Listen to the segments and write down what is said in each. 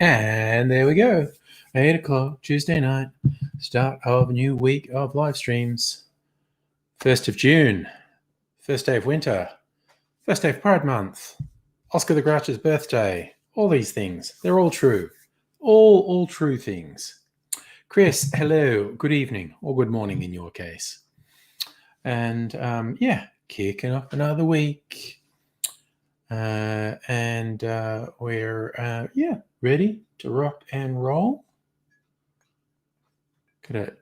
And there we go. 8 o'clock, Tuesday night. Start of a new week of live streams. 1st of June. First day of winter. First day of Pride Month. Oscar the Grouch's birthday. All these things. They're all true. All true things. Chris, hello. Good evening. Or good morning in your case. And yeah, kicking off another week. We're ready to rock and roll. Gonna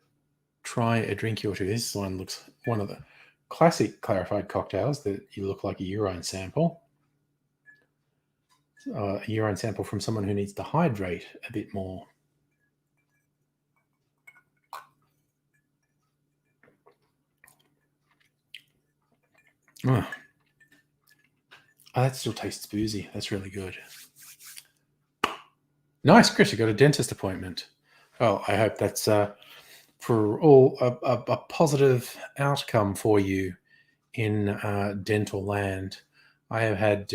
try a drink or two. This one looks one of the classic clarified cocktails that you look like a urine sample. A urine sample from someone who needs to hydrate a bit more. Oh, that still tastes boozy. That's really good. Nice, Chris. You got a dentist appointment. Well, I hope that's for all a positive outcome for you in dental land. I have had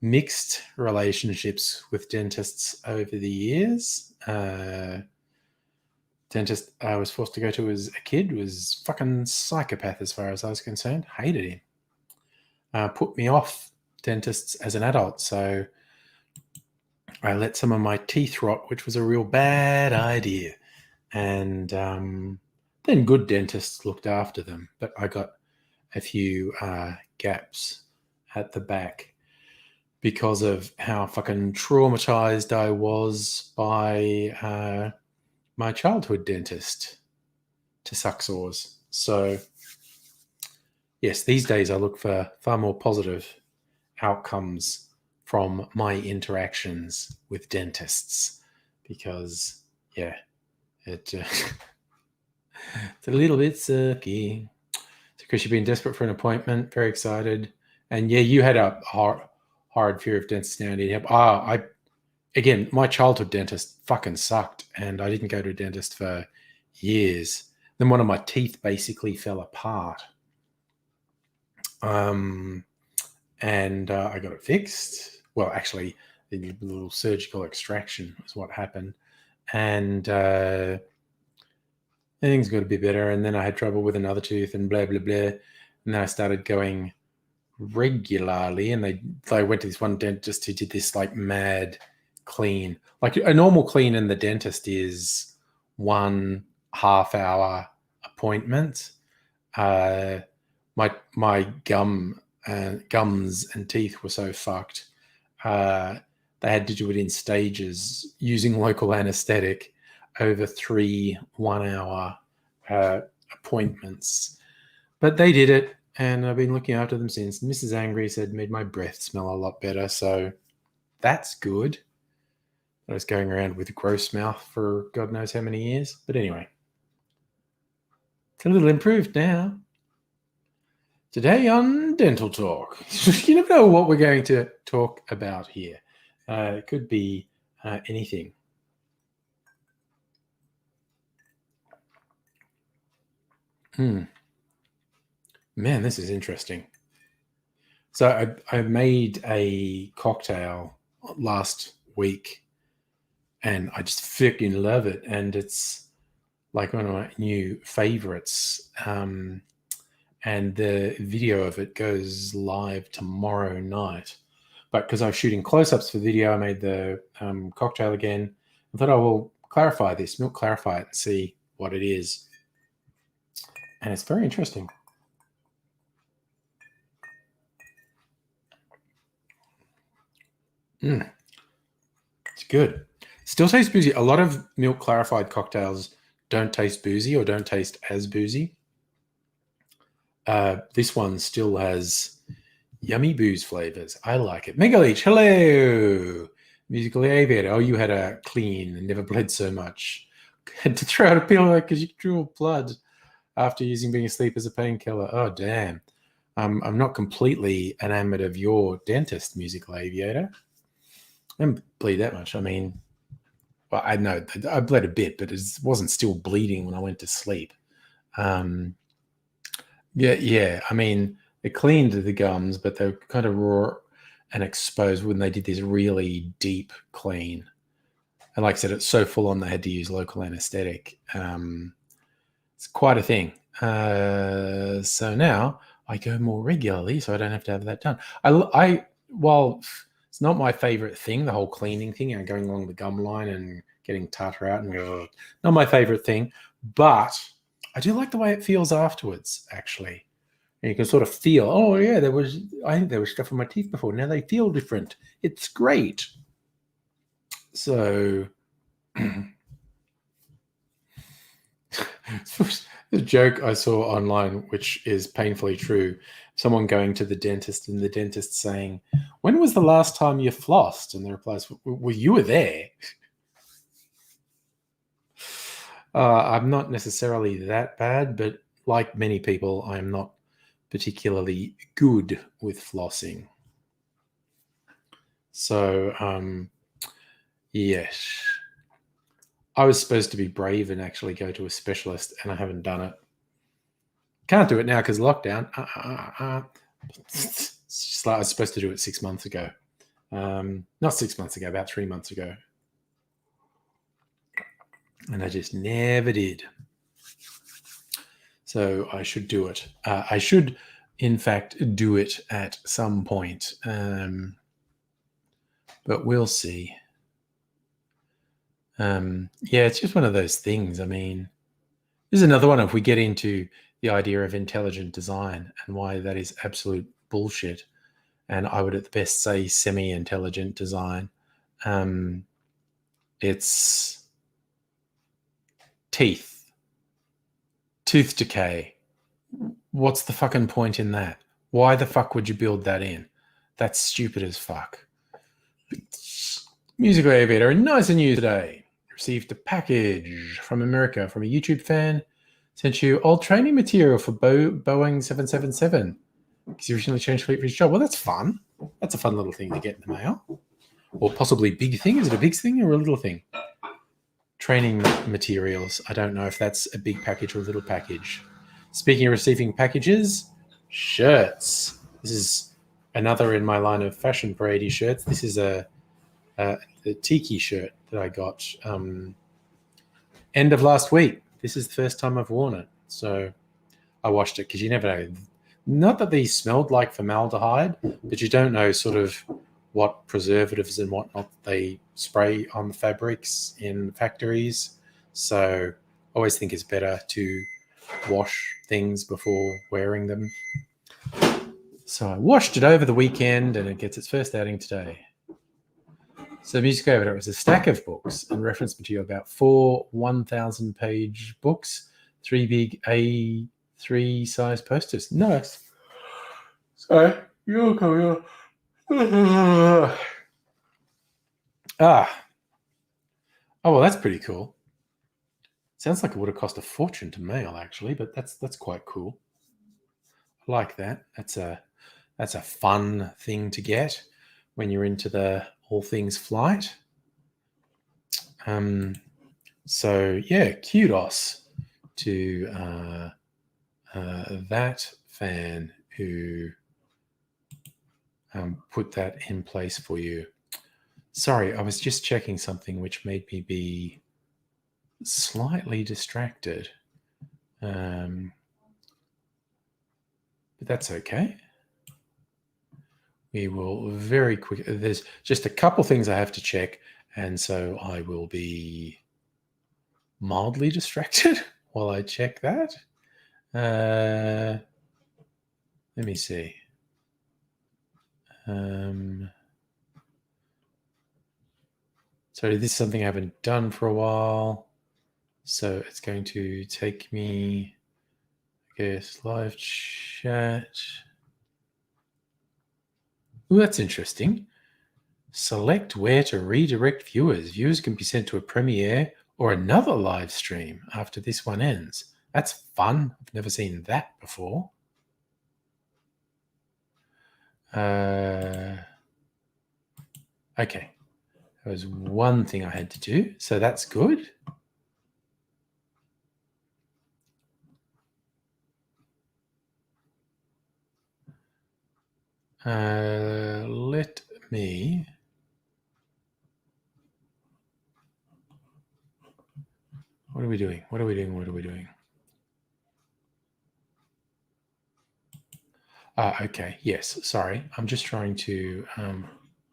mixed relationships with dentists over the years. Dentist I was forced to go to as a kid was fucking psychopath as far as I was concerned. Hated him. Put me off dentists as an adult, so I let some of my teeth rot, which was a real bad idea. And then good dentists looked after them, but I got a few gaps at the back because of how fucking traumatized I was by my childhood dentist to suck sores. So yes, these days I look for far more positive outcomes from my interactions with dentists because, yeah, it's a little bit sucky. So, Chris, you've been desperate for an appointment, very excited. And, yeah, you had a hard fear of dentists now. Again, my childhood dentist fucking sucked, and I didn't go to a dentist for years. Then one of my teeth basically fell apart. And I got it fixed. Well, actually, the little surgical extraction is what happened. And things got a bit better. And then I had trouble with another tooth and blah, blah, blah. And then I started going regularly. And they went to this one dentist who did this like mad clean. Like a normal clean in the dentist is 1 half-hour appointment. My gums and teeth were so fucked. They had to do it in stages using local anesthetic over 3 1-hour appointments. But they did it, and I've been looking after them since. Mrs. Angry said made my breath smell a lot better, so that's good. I was going around with a gross mouth for God knows how many years. But anyway, it's a little improved now. Today on Dental Talk, you never know what we're going to talk about here. It could be anything. Man, this is interesting. So I made a cocktail last week, and I just freaking love it. And it's like one of my new favorites. And the video of it goes live tomorrow night. But because I was shooting close-ups for video, I made the cocktail again. I thought I will clarify this, milk clarify it, and see what it is. And it's very interesting. It's good. Still tastes boozy. A lot of milk clarified cocktails don't taste boozy or don't taste as boozy. This one still has yummy booze flavors. I like it. Mega Leech, hello. Musical aviator. Oh, you had a clean and never bled so much. Had to throw out a pill because you drew blood after using being asleep as a painkiller. Oh, damn. I'm not completely enamored of your dentist, musical aviator. I didn't bleed that much. I mean, well, I know I bled a bit, but it wasn't still bleeding when I went to sleep. Yeah. I mean, they cleaned the gums, but they were kind of raw and exposed when they did this really deep clean. And like I said, it's so full on they had to use local anesthetic. It's quite a thing. So now I go more regularly, so I don't have to have that done. While it's not my favorite thing, the whole cleaning thing and going along the gum line and getting tartar out and not my favorite thing, but I do like the way it feels afterwards, actually. And you can sort of feel, oh yeah, I think there was stuff on my teeth before. Now they feel different. It's great. So the joke I saw online, which is painfully true, someone going to the dentist and the dentist saying, when was the last time you flossed? And the reply is, well, you were there. I'm not necessarily that bad, but like many people, I'm not particularly good with flossing. So, yes. I was supposed to be brave and actually go to a specialist, and I haven't done it. Can't do it now because lockdown. It's just like I was supposed to do it 6 months ago. Not 6 months ago, about 3 months ago. And I just never did. So I should do it. I should, in fact, do it at some point. But we'll see. Yeah, it's just one of those things. I mean, this is another one if we get into the idea of intelligent design and why that is absolute bullshit. And I would at the best say semi-intelligent design. It's teeth, tooth decay. What's the fucking point in that? Why the fuck would you build that in? That's stupid as fuck. Musical aviator, nice and new today. Received a package from America from a YouTube fan. Sent you old training material for Boeing 777. Because you recently changed fleet for his job. Well, that's fun. That's a fun little thing to get in the mail. Or possibly big thing. Is it a big thing or a little thing? Training materials. I don't know if that's a big package or a little package. Speaking of receiving packages, shirts. This is another in my line of fashion parade shirts. This is a tiki shirt that I got end of last week. This is the first time I've worn it. So I washed it because you never know. Not that these smelled like formaldehyde, but you don't know sort of what preservatives and whatnot they spray on the fabrics in factories. So I always think it's better to wash things before wearing them. So I washed it over the weekend and it gets its first outing today. So Music Aviator is a stack of books and reference material, about 4 1,000-page books, 3 big A3 size posters. Nice. Sorry, you're coming on. Oh, well, that's pretty cool. Sounds like it would have cost a fortune to mail, actually, but that's quite cool. I like that. That's a fun thing to get when you're into the all things flight. So yeah, kudos to that fan who put that in place for you. Sorry, I was just checking something which made me be slightly distracted. But that's okay. We will very quick. There's just a couple things I have to check, and so I will be mildly distracted while I check that. Let me see. So this is something I haven't done for a while. So it's going to take me, I guess, live chat. Oh, that's interesting. Select where to redirect viewers. Viewers can be sent to a premiere or another live stream after this one ends. That's fun. I've never seen that before. Okay. There was one thing I had to do, so that's good. Let me... What are we doing? What are we doing? What are we doing? Okay. Yes. Sorry. I'm just trying to...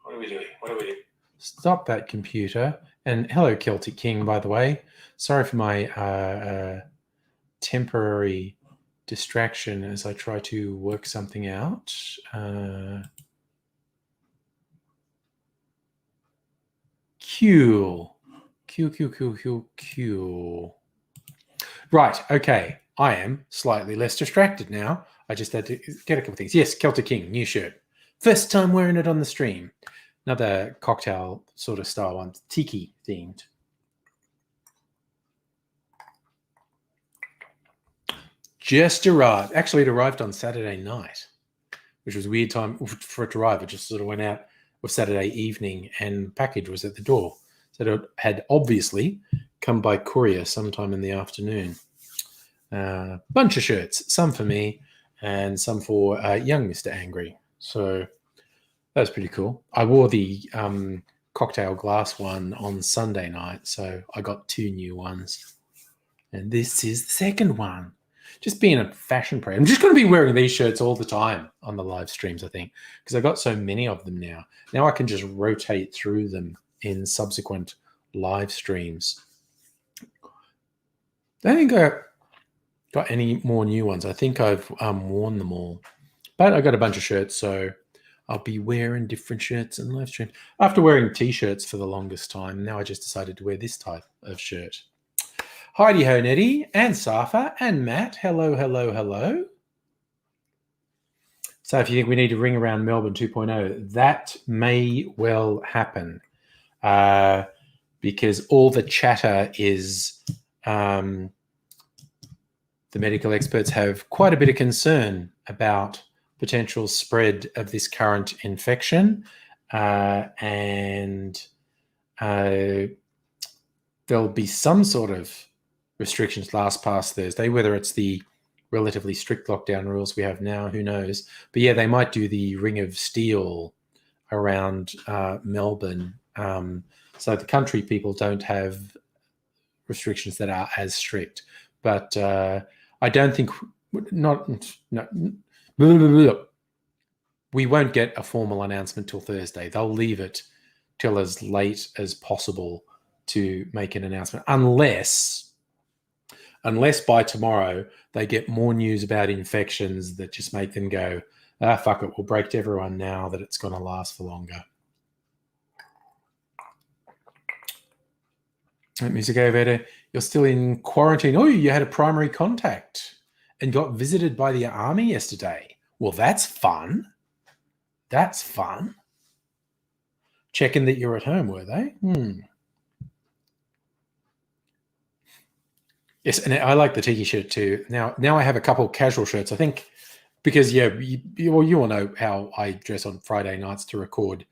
what are we doing? What are we doing? Stop that computer. And hello, Celtic King, by the way. Sorry for my temporary distraction as I try to work something out. Cool. Right, okay. I am slightly less distracted now. I just had to get a couple things. Yes, Celtic King, new shirt. First time wearing it on the stream. Another cocktail sort of style one, tiki themed. Just arrived. Actually, it arrived on Saturday night, which was a weird time for it to arrive. It just sort of went out of Saturday evening and the package was at the door. So it had obviously come by courier sometime in the afternoon. Bunch of shirts, some for me and some for young Mr. Angry. So that was pretty cool. I wore the cocktail glass one on Sunday night, so I got 2 new ones. And this is the second one. Just being a fashion pro. I'm just going to be wearing these shirts all the time on the live streams, I think, because I got so many of them now. Now I can just rotate through them in subsequent live streams. I don't think I got any more new ones. I think I've worn them all. But I got a bunch of shirts, so I'll be wearing different shirts in live stream. After wearing T-shirts for the longest time, now I just decided to wear this type of shirt. Heidi Ho Nettie and Safa and Matt. Hello, hello, hello. So if you think we need to ring around Melbourne 2.0, that may well happen because all the chatter is the medical experts have quite a bit of concern about potential spread of this current infection and there'll be some sort of restrictions last past Thursday, whether it's the relatively strict lockdown rules we have now, who knows. But yeah, they might do the Ring of Steel around Melbourne. So the country people don't have restrictions that are as strict. But I don't think, we won't get a formal announcement till Thursday. They'll leave it till as late as possible to make an announcement, unless by tomorrow they get more news about infections that just make them go, fuck it, we'll break to everyone now that it's going to last for longer. Music Elevator, you're still in quarantine. Oh, you had a primary contact and got visited by the army yesterday. Well, that's fun. That's fun. Checking that you're at home, were they? Yes, and I like the tiki shirt too. Now I have a couple casual shirts. I think because you all know how I dress on Friday nights to record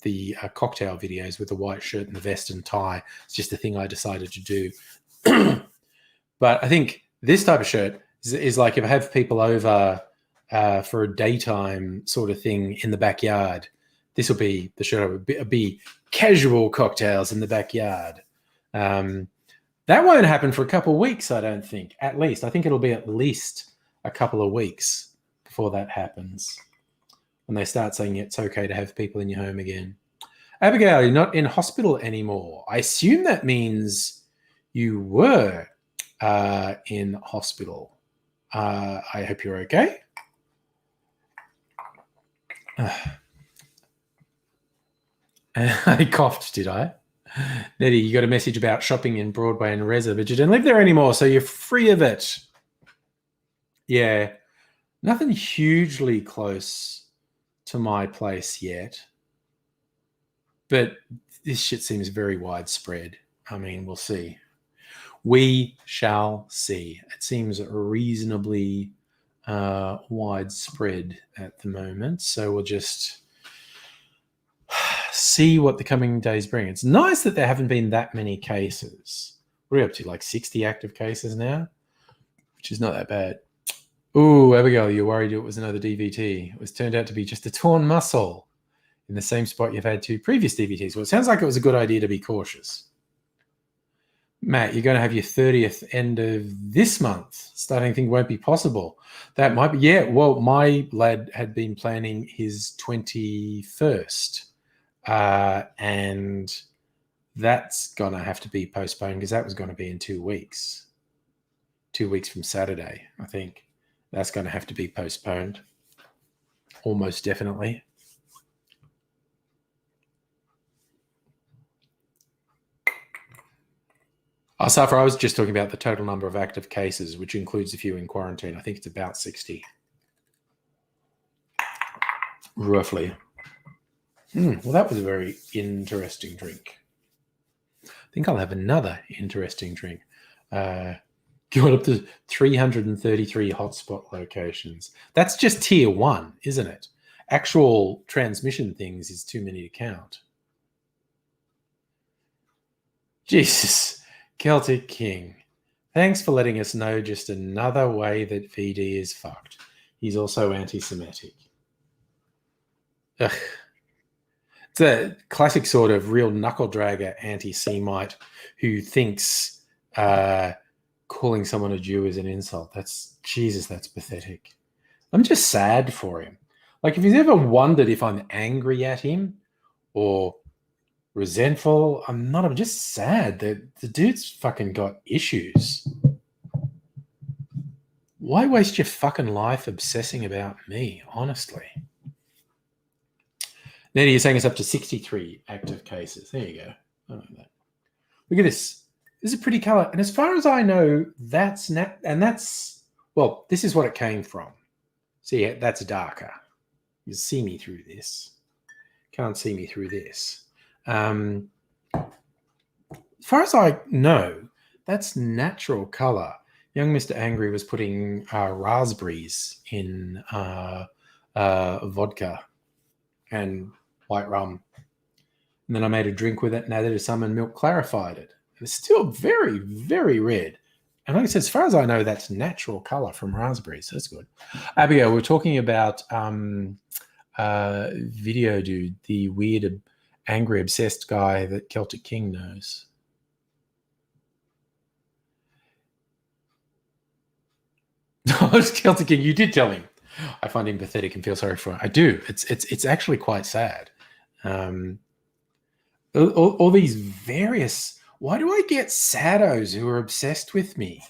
the cocktail videos with the white shirt and the vest and tie. It's just a thing I decided to do. But I think this type of shirt is like if I have people over for a daytime sort of thing in the backyard, this will be the shirt. It would be casual cocktails in the backyard. That won't happen for a couple of weeks, I don't think. At least. I think it'll be at least a couple of weeks before that happens. When they start saying it's okay to have people in your home again. Abigail, you're not in hospital anymore. I assume that means you were in hospital. I hope you're okay. I coughed, did I? Nettie, you got a message about shopping in Broadway and Reza, but you don't live there anymore, so you're free of it. Yeah, nothing hugely close to my place yet. But this shit seems very widespread. I mean, we'll see. We shall see. It seems reasonably widespread at the moment. So we'll just see what the coming days bring. It's nice that there haven't been that many cases. What are we up to? Like 60 active cases now, which is not that bad. Ooh, Abigail, you're worried it was another DVT. It was turned out to be just a torn muscle in the same spot you've had 2 previous DVTs. Well, it sounds like it was a good idea to be cautious. Matt, you're going to have your 30th end of this month. Starting thing won't be possible. That might be, yeah. Well, my lad had been planning his 21st, and that's going to have to be postponed because that was going to be in 2 weeks. 2 weeks from Saturday, I think. That's going to have to be postponed. Almost definitely. Safra, I was just talking about the total number of active cases, which includes a few in quarantine. I think it's about 60. Roughly. Well, that was a very interesting drink. I think I'll have another interesting drink. Going up to 333 hotspot locations. That's just tier 1, isn't it? Actual transmission things is too many to count. Jesus. Celtic King, thanks for letting us know just another way that VD is fucked. He's also anti-Semitic. Ugh. It's a classic sort of real knuckle-dragger anti-Semite who thinks calling someone a Jew is an insult. Jesus, that's pathetic. I'm just sad for him. Like, if he's ever wondered if I'm angry at him or resentful, I'm not. I'm just sad that the dude's fucking got issues. Why waste your fucking life obsessing about me, honestly? Nettie, you're saying it's up to 63 active cases. There you go. I like that. Look at this. This is a pretty color. And as far as I know, that's well, this is what it came from. See, that's darker. You see me through this. Can't see me through this. As far as I know, that's natural color. Young Mr. Angry was putting raspberries in vodka and white rum. And then I made a drink with it and added some and milk clarified it. And it's still very, very red. And like I said, as far as I know, that's natural color from raspberries. So that's good. Abigail, we're talking about Video Dude, the weird angry, obsessed guy that Celtic King knows. Celtic King, you did tell him. I find him pathetic and feel sorry for him. I do. It's actually quite sad. All these various. Why do I get saddos who are obsessed with me?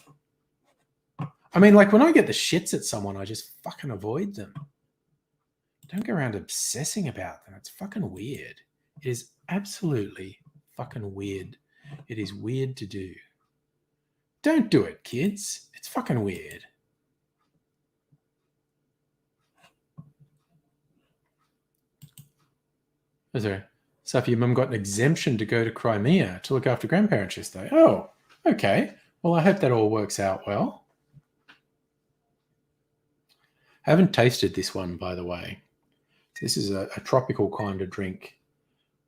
I mean, like when I get the shits at someone, I just fucking avoid them. Don't go around obsessing about them. It's fucking weird. It is absolutely fucking weird. It is weird to do. Don't do it, kids. It's fucking weird. Oh, sorry. So your mum got an exemption to go to Crimea to look after grandparents yesterday. Oh, okay. Well, I hope that all works out well. I haven't tasted this one, by the way. This is a tropical kind of drink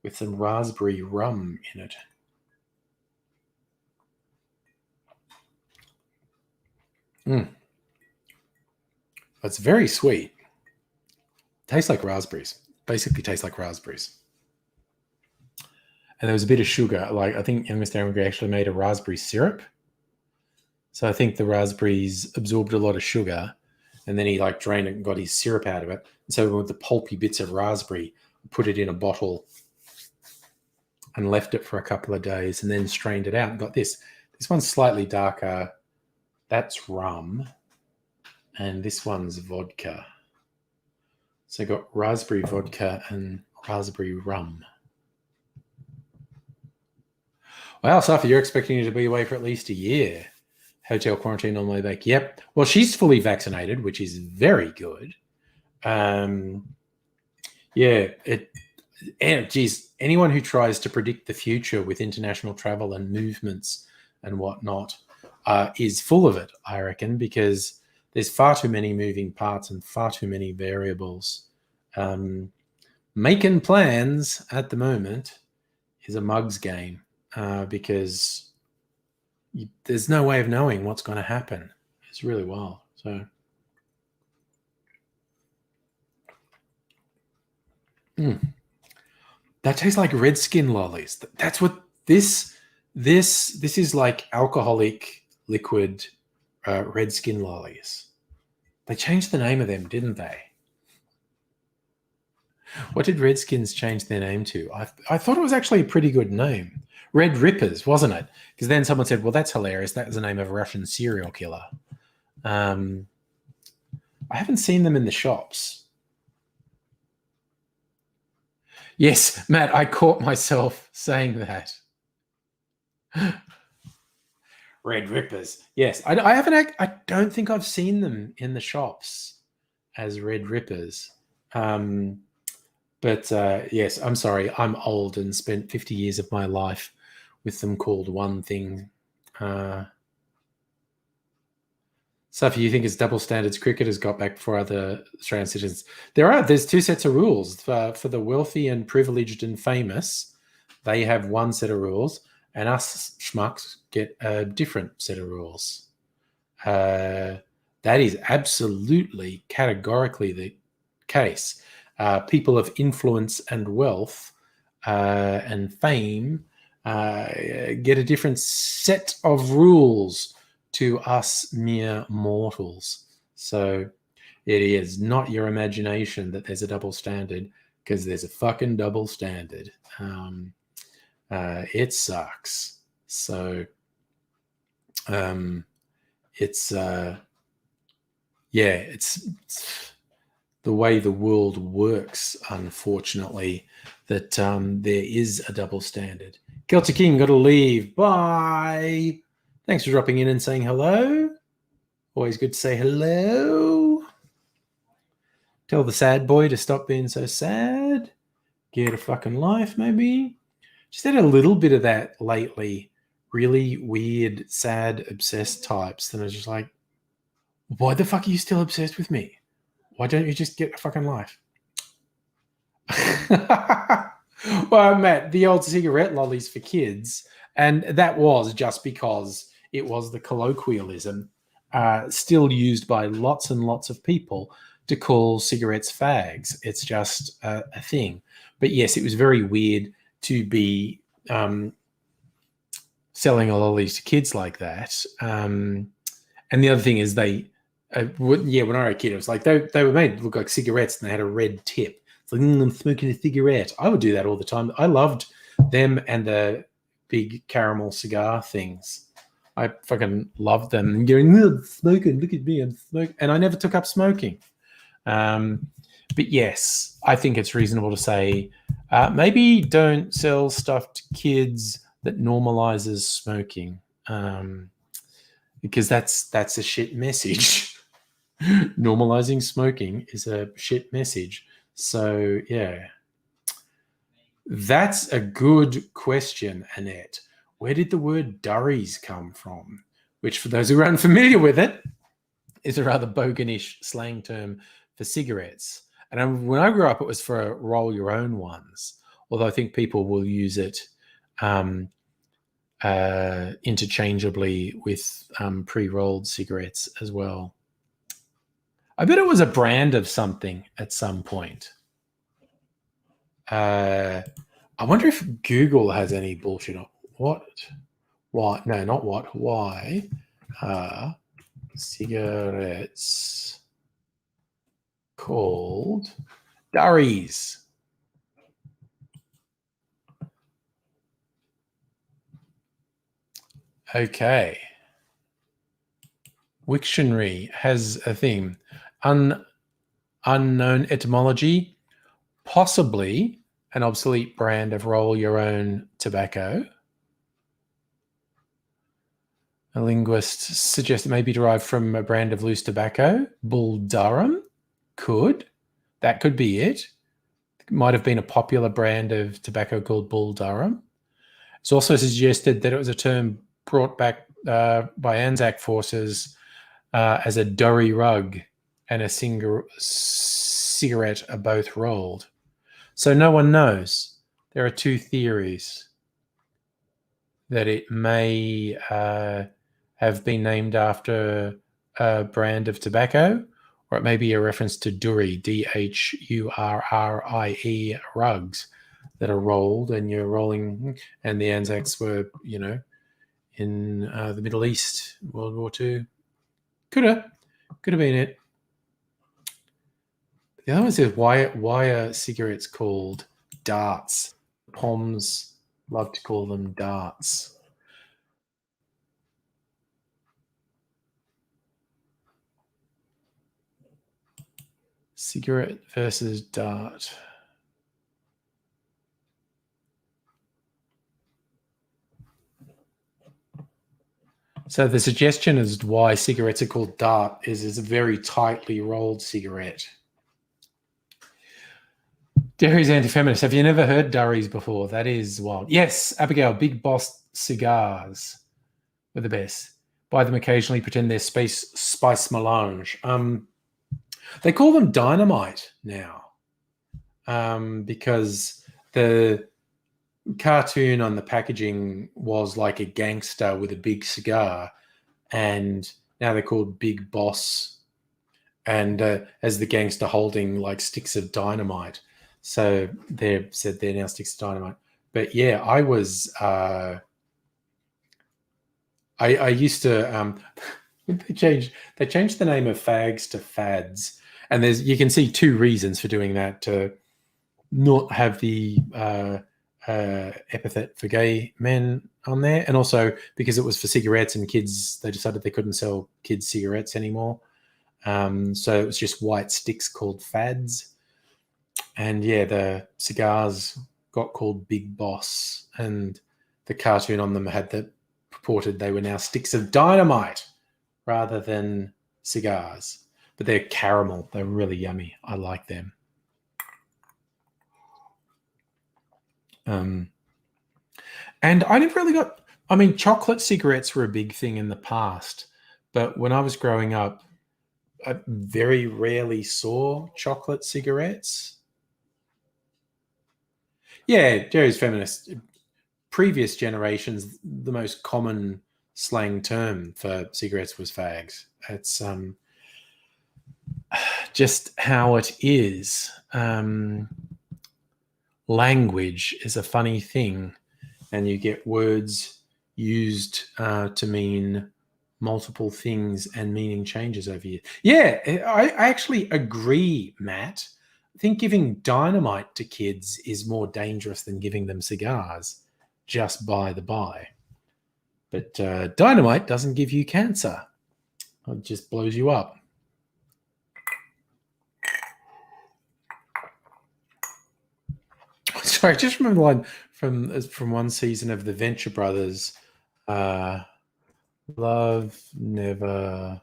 with some raspberry rum in it. It's very sweet. Tastes like raspberries. Basically tastes like raspberries. And there was a bit of sugar. Like I think young Mr. Angry actually made a raspberry syrup. So I think the raspberries absorbed a lot of sugar and then he like drained it and got his syrup out of it. And so with the pulpy bits of raspberry, put it in a bottle and left it for a couple of days and then strained it out and got this. This one's slightly darker. That's rum. And this one's vodka. So I got raspberry vodka and raspberry rum. Wow, Safi, you're expecting you to be away for at least a year. Hotel quarantine on my way back. Yep. Well, she's fully vaccinated, which is very good. Yeah, And geez, anyone who tries to predict the future with international travel and movements and whatnot is full of it, I reckon, because there's far too many moving parts and far too many variables. Making plans at the moment is a mug's game because there's no way of knowing what's going to happen. It's really wild. So, that tastes like red skin lollies. That's what this is like. Alcoholic liquid red skin lollies. They changed the name of them, didn't they? What did Redskins change their name to? I thought it was actually a pretty good name. Red Rippers, wasn't it? Because then someone said, well, that's hilarious. That was the name of a Russian serial killer. I haven't seen them in the shops. Yes, Matt, I caught myself saying that. Red Rippers. Yes, I haven't. I don't think I've seen them in the shops as Red Rippers. But yes, I'm sorry. I'm old and spent 50 years of my life with them called one thing. Sophie, you think it's double standards cricket has got back before other Australian citizens? There's two sets of rules. For the wealthy and privileged and famous, they have one set of rules, and us schmucks get a different set of rules. That is absolutely categorically the case. People of influence and wealth and fame get a different set of rules to us mere mortals. So it is not your imagination that there's a double standard, because there's a fucking double standard. It sucks. So it's the way the world works, unfortunately, that there is a double standard. Celtic King, got to leave. Bye. Thanks for dropping in and saying hello. Always good to say hello. Tell the sad boy to stop being so sad. Get a fucking life, maybe. Just had a little bit of that lately. Really weird, sad, obsessed types. And I was just like, why the fuck are you still obsessed with me? Why don't you just get a fucking life? Well, Matt, the old cigarette lollies for kids, and that was just because it was the colloquialism still used by lots and lots of people to call cigarettes fags. It's just a thing. But yes, it was very weird to be selling lollies to kids like that. And the other thing is when I was a kid, it was like they were made to look like cigarettes and they had a red tip. It's like, I'm smoking a cigarette. I would do that all the time. I loved them and the big caramel cigar things. I fucking loved them. And going, smoking, look at me, I'm smoking. And I never took up smoking. But yes, I think it's reasonable to say maybe don't sell stuff to kids that normalizes smoking, because that's a shit message. Normalizing smoking is a shit message. So yeah, that's a good question, Annette. Where did the word Duries come from? Which, for those who are unfamiliar with it, is a rather boganish slang term for cigarettes. And when I grew up, it was for roll your own ones. Although I think people will use it interchangeably with pre-rolled cigarettes as well. I bet it was a brand of something at some point. I wonder if Google has any bullshit on what? No, not what. Why are cigarettes called Duries? Okay. Wiktionary has a theme. Unknown etymology, possibly an obsolete brand of roll your own tobacco. A linguist suggests it may be derived from a brand of loose tobacco. Bull Durham? That could be it. might have been a popular brand of tobacco called Bull Durham. It's also suggested that it was a term brought back by Anzac forces as a durry rug and a cigarette are both rolled. So no one knows. There are two theories that it may have been named after a brand of tobacco, or it may be a reference to Durie, Dhurrie rugs that are rolled, and you're rolling. And the Anzacs were, in the Middle East, World War II. Could have been it. The other one says, why are cigarettes called darts? Poms love to call them darts. Cigarette versus dart. So the suggestion as to why cigarettes are called dart is it's a very tightly rolled cigarette. Derry's anti-feminist. Have you never heard Duries before? That is wild. Yes, Abigail, Big Boss cigars were the best. Buy them occasionally, pretend they're spice melange. They call them dynamite now because the cartoon on the packaging was like a gangster with a big cigar, and now they're called Big Boss, and as the gangster holding like sticks of dynamite. So they're now sticks of dynamite. But yeah, I was I used to they changed the name of fags to fads, and you can see two reasons for doing that: to not have the epithet for gay men on there, and also because it was for cigarettes, and kids, they decided they couldn't sell kids cigarettes anymore. So it was just white sticks called fads. And yeah, the cigars got called Big Boss, and the cartoon on them had that purported they were now sticks of dynamite rather than cigars. But they're caramel. They're really yummy. I like them. And I never really got, chocolate cigarettes were a big thing in the past, but when I was growing up, I very rarely saw chocolate cigarettes. Yeah, Jerry's feminist. Previous generations, the most common slang term for cigarettes was fags. It's just how it is. Language is a funny thing, and you get words used to mean multiple things, and meaning changes over years. Yeah, I actually agree, Matt. I think giving dynamite to kids is more dangerous than giving them cigars, just by the by. But dynamite doesn't give you cancer. It just blows you up. Sorry, I just remember one from one season of the Venture Brothers. Love never...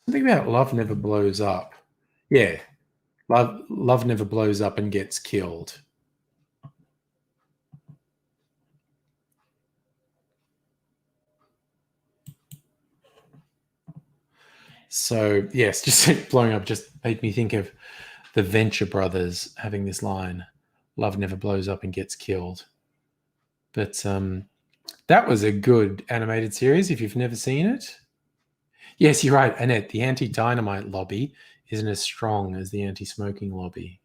Something about love never blows up. Yeah. Love never blows up and gets killed. So, yes, just blowing up just made me think of the Venture Brothers having this line, love never blows up and gets killed. But that was a good animated series if you've never seen it. Yes, you're right, Annette. The anti-dynamite lobby isn't as strong as the anti-smoking lobby.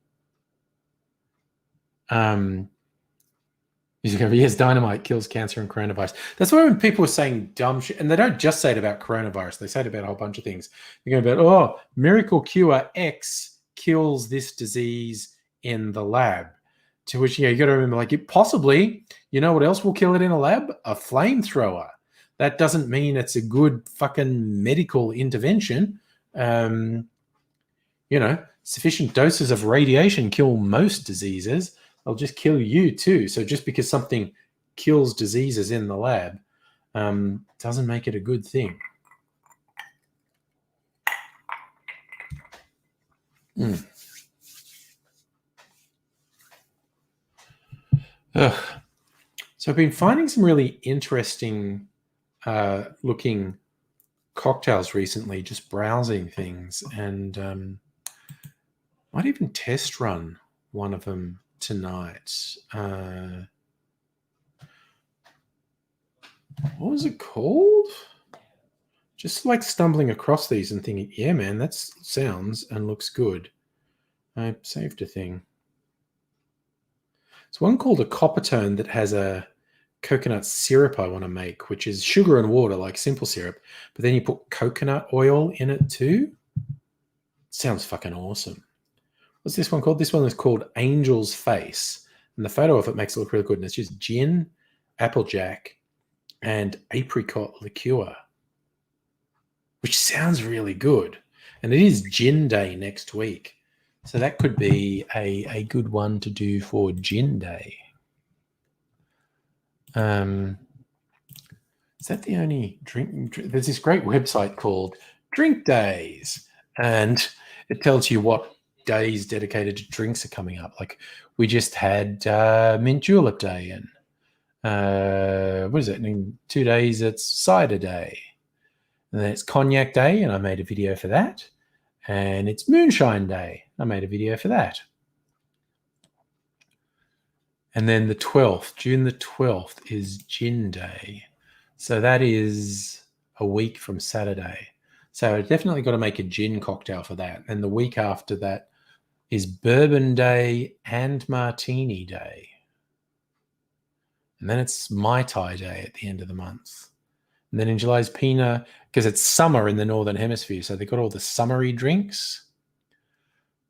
Yes, dynamite kills cancer and coronavirus. That's why when people are saying dumb shit, and they don't just say it about coronavirus, they say it about a whole bunch of things. They're going about, miracle cure X kills this disease in the lab. To which, you got to remember, like, possibly, you know what else will kill it in a lab? A flamethrower. That doesn't mean it's a good fucking medical intervention. Sufficient doses of radiation kill most diseases. They'll just kill you too. So just because something kills diseases in the lab doesn't make it a good thing. Mm. Ugh. So I've been finding some really interesting looking cocktails recently, just browsing things, and might even test run one of them tonight. What was it called? Just like stumbling across these and thinking, yeah, man, that sounds and looks good. I saved a thing. It's one called a Coppertone that has a coconut syrup I want to make, which is sugar and water, like simple syrup, but then you put coconut oil in it too. Sounds fucking awesome. What's this one called? This one is called Angel's Face, and the photo of it makes it look really good. And it's just gin, applejack, and apricot liqueur, which sounds really good. And it is Gin Day next week, so that could be a good one to do for Gin Day. Is that the only drink? There's this great website called Drink Days, and it tells you what days dedicated to drinks are coming up. Like we just had Mint Julep Day, and what is it? In 2 days, it's Cider Day, and then it's Cognac Day, and I made a video for that. And it's Moonshine Day. I made a video for that. And then the 12th, June the 12th, is Gin Day. So that is a week from Saturday. So I definitely got to make a gin cocktail for that. And the week after that is Bourbon Day and Martini Day. And then it's Mai Tai Day at the end of the month. And then in July is Pina, because it's summer in the Northern Hemisphere. So they've got all the summery drinks.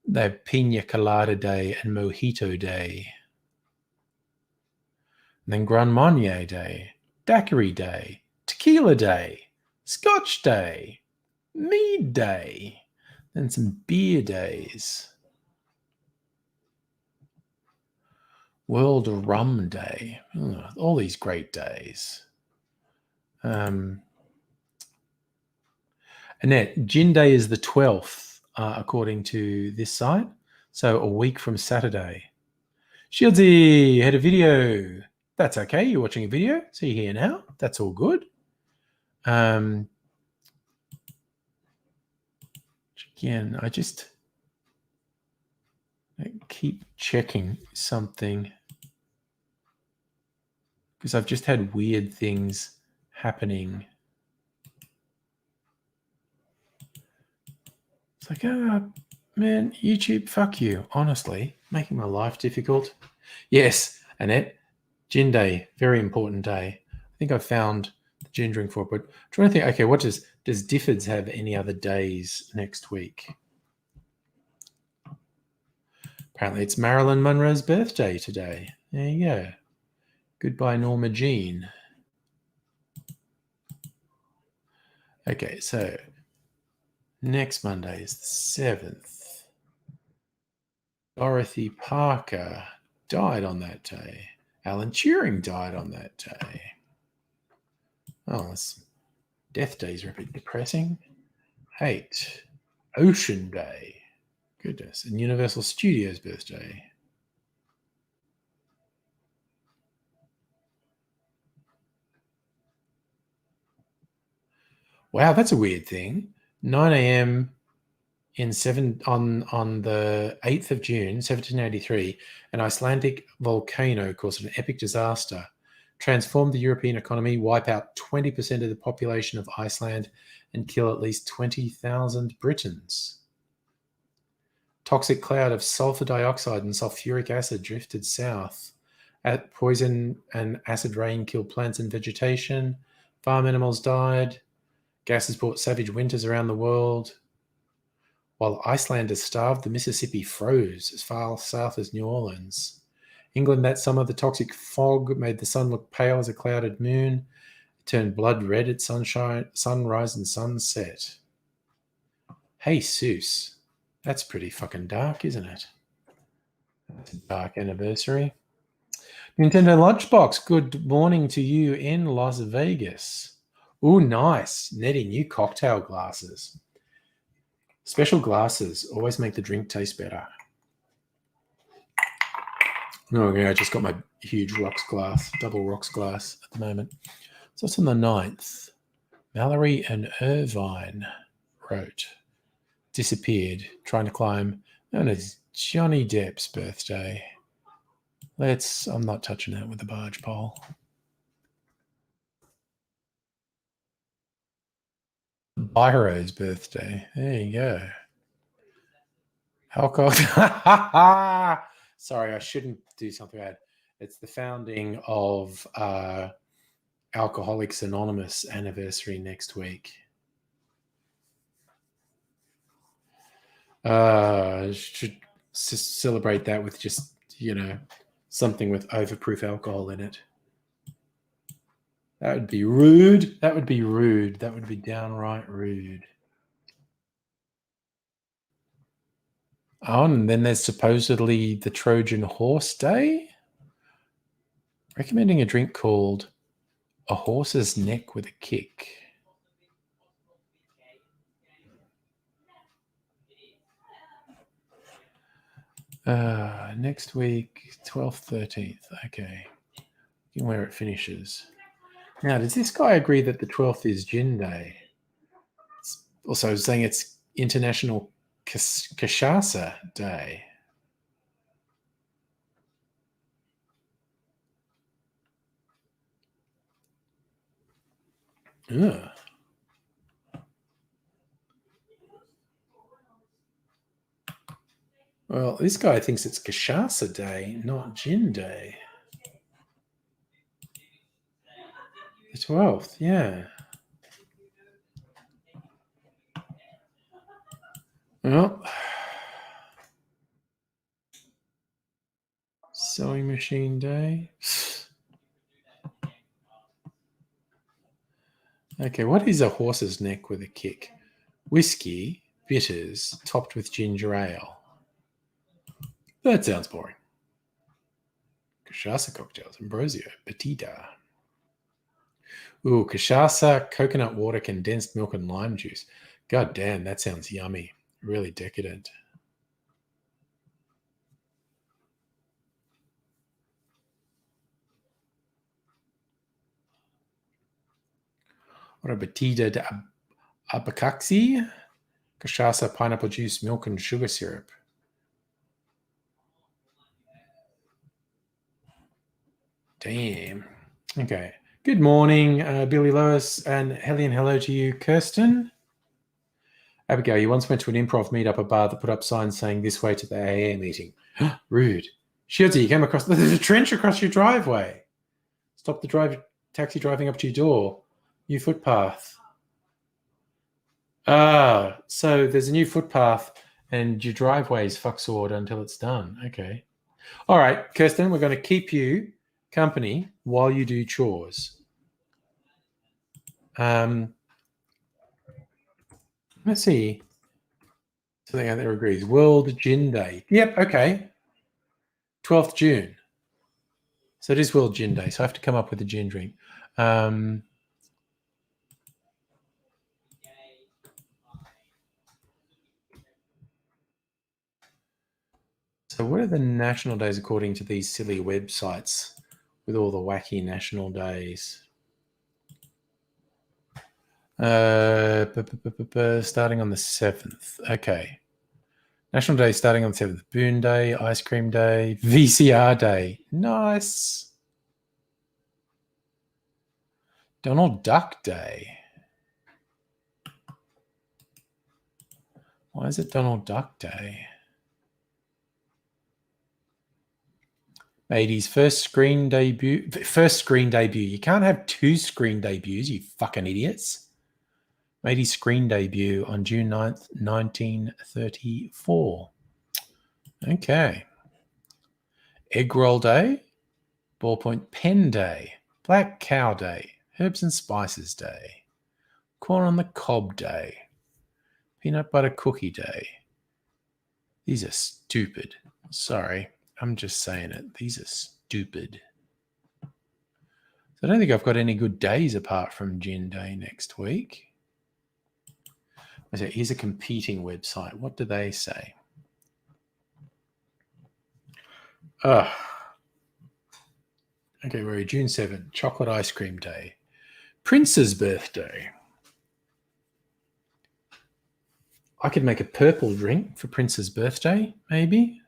They have Pina Colada Day and Mojito Day. And then Grand Marnier Day, Daiquiri Day, Tequila Day, Scotch Day, Mead Day, then some beer days. World Rum Day. Oh, all these great days. Annette, Gin Day is the 12th, according to this site. So a week from Saturday. Shieldsy had a video. That's okay. You're watching a video, so you're here now. That's all good. Again, I keep checking something because I've just had weird things happening. It's like, man, YouTube, fuck you. Honestly, making my life difficult. Yes, Annette, Gin Day, very important day. I think I found the gin drink for it, but I'm trying to think, okay, what does Difford's have any other days next week? Apparently it's Marilyn Monroe's birthday today. There you go. Goodbye, Norma Jean. Okay, so next Monday is the 7th. Dorothy Parker died on that day. Alan Turing died on that day. Oh, death days are a bit depressing. 8. Ocean Day. Goodness. And Universal Studios birthday. Wow, that's a weird thing. 9 a.m. on the 8th of June, 1783, an Icelandic volcano caused an epic disaster, transformed the European economy, wipe out 20% of the population of Iceland, and kill at least 20,000 Britons. Toxic cloud of sulfur dioxide and sulfuric acid drifted south. Poison and acid rain killed plants and vegetation. Farm animals died. Gases brought savage winters around the world. While Icelanders starved, the Mississippi froze as far south as New Orleans. England that summer, the toxic fog made the sun look pale as a clouded moon. It turned blood red at sunrise and sunset. Hey, Seuss. That's pretty fucking dark, isn't it? That's a dark anniversary. Nintendo Lunchbox, good morning to you in Las Vegas. Ooh, nice. Netty, new cocktail glasses. Special glasses always make the drink taste better. No, okay, I just got my huge rocks glass, double rocks glass at the moment. So it's on the 9th. Mallory and Irvine wrote, disappeared, trying to climb. And it's Johnny Depp's birthday. I'm not touching that with a barge pole. Byro's birthday. There you go. Alcohol. Sorry, I shouldn't do something bad. It's the founding of Alcoholics Anonymous anniversary next week. Should celebrate that with just, something with overproof alcohol in it. That would be rude. That would be rude. That would be downright rude. Oh, and then there's supposedly the Trojan Horse Day. Recommending a drink called A Horse's Neck with a Kick. Next week, 12th, 13th. Okay. Where it finishes. Now, does this guy agree that the 12th is Gin Day? It's also saying it's International Cachaça Day. Ugh. Well, this guy thinks it's Cachaça Day, not Gin Day. The 12th, yeah. Well, Sewing Machine Day. Okay, what is a horse's neck with a kick? Whiskey, bitters, topped with ginger ale. That sounds boring. Cachaça cocktails, Ambrosio, Batida. Ooh, cachaça, coconut water, condensed milk, and lime juice. God damn, that sounds yummy. Really decadent. What a batida de abacaxi, cachaça, pineapple juice, milk, and sugar syrup. Damn. Okay. Good morning, Billy Lois and Hellion. Hello to you, Kirsten. Abigail, you once went to an improv meetup, a bar that put up signs saying this way to the AA meeting. Rude. Shieldsy, you came across there's a trench across your driveway. Stop the taxi driving up to your door. New footpath. So there's a new footpath and your driveway is fucksawed until it's done. Okay. All right, Kirsten, we're going to keep you company while you do chores. Let's see. Something out there agrees. World Gin Day. Yep, okay. 12th June. So it is World Gin Day. So I have to come up with a gin drink. So what are the national days according to these silly websites with all the wacky national days? Starting on the 7th. Okay. National Day starting on the 7th. Boon Day, Ice Cream Day, VCR Day. Nice. Donald Duck Day. Why is it Donald Duck Day? Matey's first screen debut. You can't have two screen debuts, you fucking idiots. Matey's screen debut on June 9th, 1934. Okay. Egg Roll Day, Ballpoint Pen Day, Black Cow Day, Herbs and Spices Day, Corn on the Cob Day, Peanut Butter Cookie Day. These are stupid. Sorry, I'm just saying it. These are stupid. So I don't think I've got any good days apart from Gin Day next week. I say, here's a competing website. What do they say? Okay, we're June 7th, chocolate ice cream day. Prince's birthday. I could make a purple drink for Prince's birthday, maybe.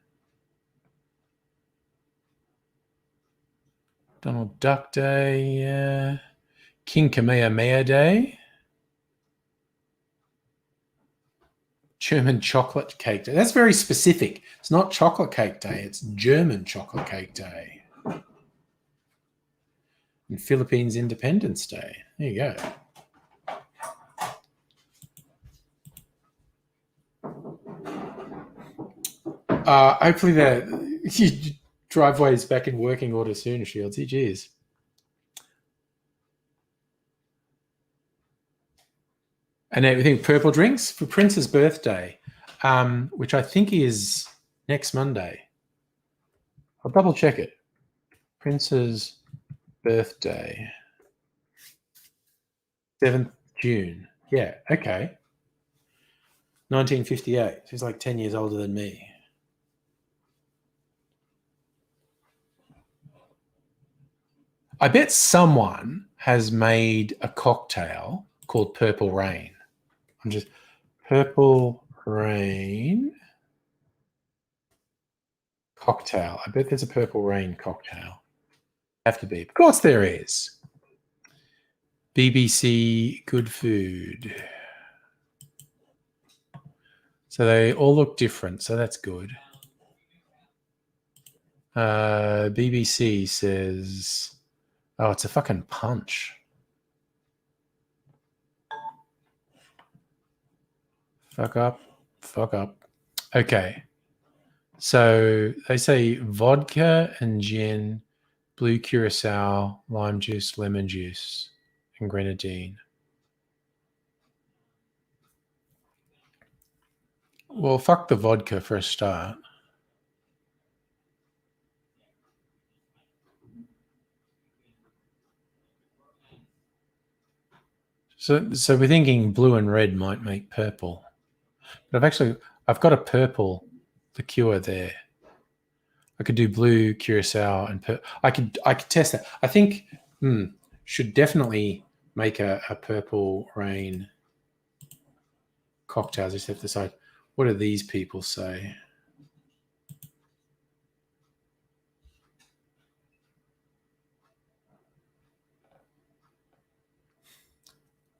Donald Duck Day, yeah. King Kamehameha Day. German chocolate cake day. That's very specific. It's not chocolate cake day. It's German chocolate cake day. And Philippines Independence Day. There you go. Hopefully the driveway is back in working order soon, Shieldsy. Geez. And everything, purple drinks for Prince's birthday, which I think is next Monday. I'll double check it. Prince's birthday, 7th June. Yeah, okay. 1958. He's like 10 years older than me. I bet someone has made a cocktail called Purple Rain. I'm just Purple Rain cocktail. I bet there's a Purple Rain cocktail. Have to be. Of course there is. BBC Good Food. So they all look different, so that's good. BBC says, oh, it's a fucking punch. Fuck up. Okay. So they say vodka and gin, blue curacao, lime juice, lemon juice, and grenadine. Well, fuck the vodka for a start. So we're thinking blue and red might make purple. But I've got a purple liqueur there. I could do blue curacao and I could test that. I think should definitely make a Purple Rain cocktail. Just have to decide, what do these people say?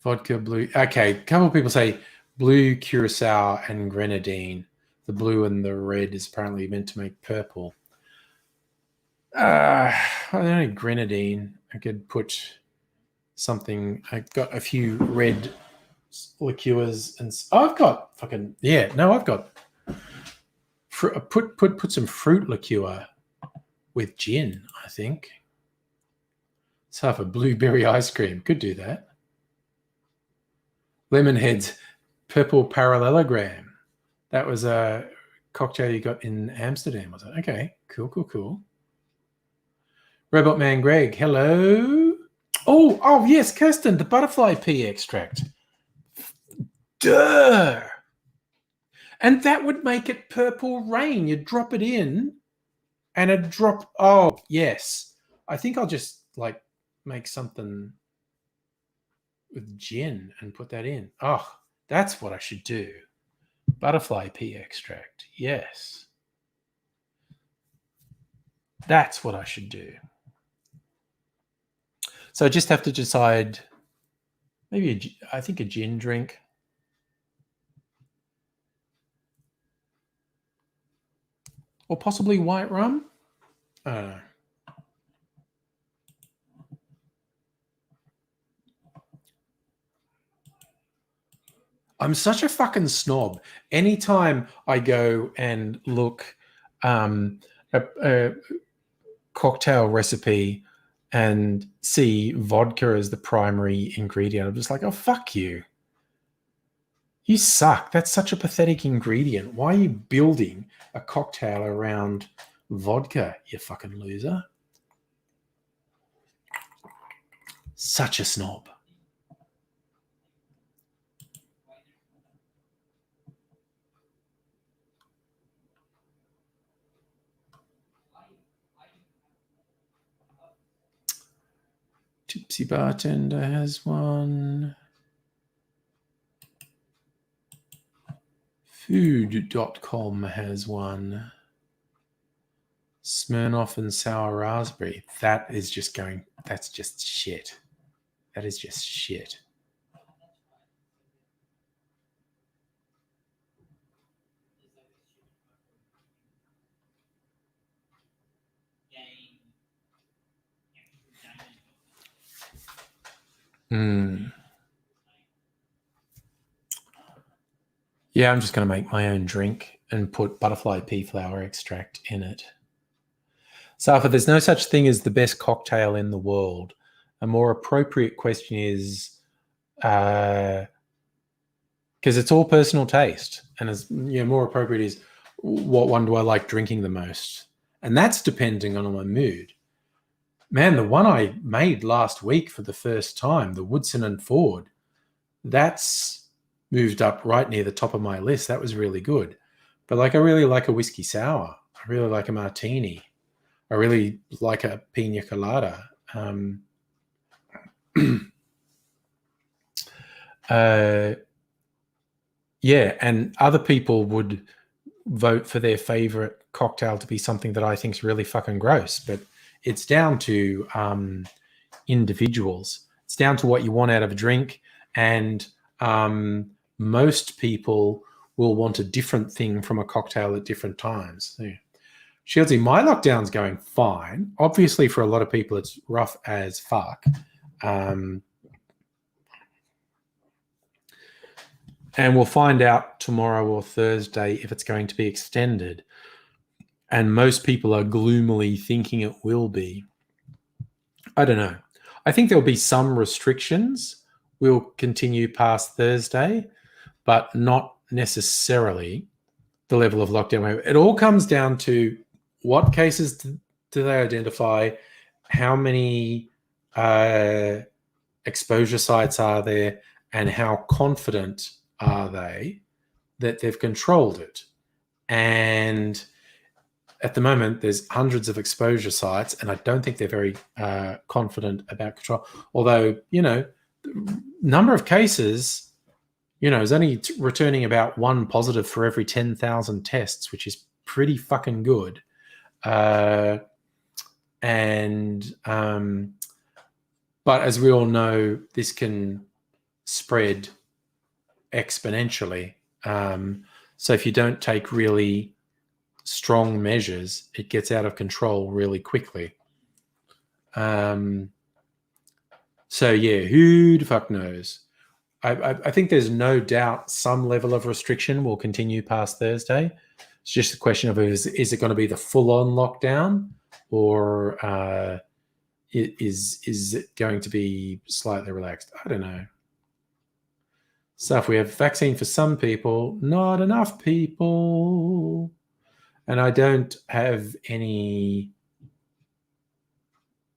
Vodka, blue. Okay, a couple of people say blue curacao and grenadine. The blue and the red is apparently meant to make purple. I don't know, grenadine. I could put something. I've got a few red liqueurs and I've got fucking I've got put some fruit liqueur with gin. I think it's half a blueberry ice cream. Could do that. Lemonhead's purple parallelogram. That was a cocktail you got in Amsterdam, was it? Okay, cool. Robot Man Greg, hello. Oh yes, Kirsten, the butterfly pea extract. Duh. And that would make it Purple Rain. You drop it in and a drop. Oh, yes. I think I'll just like make something with gin and put that in. Oh, that's what I should do. Butterfly pea extract. Yes. That's what I should do. So I just have to decide maybe I think a gin drink. Or possibly white rum. I don't know. I'm such a fucking snob. Anytime I go and look a cocktail recipe and see vodka as the primary ingredient, I'm just like, oh, fuck you. You suck. That's such a pathetic ingredient. Why are you building a cocktail around vodka, you fucking loser? Such a snob. Tipsy Bartender has one. Food.com has one. Smirnoff and Sour Raspberry. That's just shit. That is just shit. Yeah, I'm just going to make my own drink and put butterfly pea flower extract in it. Safa, there's no such thing as the best cocktail in the world. A more appropriate question is, because it's all personal taste, and as more appropriate is, what one do I like drinking the most? And that's depending on my mood. Man, the one I made last week for the first time, the Woodson and Ford, that's moved up right near the top of my list. That was really good. But I really like a whiskey sour. I really like a martini. I really like a pina colada. And other people would vote for their favorite cocktail to be something that I think is really fucking gross. But it's down to individuals. It's down to what you want out of a drink. And most people will want a different thing from a cocktail at different times. Yeah. Shieldsy, my lockdown's going fine. Obviously, for a lot of people, it's rough as fuck. And we'll find out tomorrow or Thursday if it's going to be extended. And most people are gloomily thinking it will be. I don't know. I think there'll be some restrictions. We'll continue past Thursday, but not necessarily the level of lockdown. It all comes down to what cases do they identify, how many exposure sites are there, and how confident are they that they've controlled it. And at the moment, there's hundreds of exposure sites, and I don't think they're very confident about control. Although, number of cases, is only returning about one positive for every 10,000 tests, which is pretty fucking good. But as we all know, this can spread exponentially. So if you don't take really strong measures, it gets out of control really quickly. So yeah, who the fuck knows? I think there's no doubt some level of restriction will continue past Thursday. It's just a question of is it going to be the full-on lockdown, or is it going to be slightly relaxed? I don't know. So if we have vaccine for some people, not enough people. And I don't have any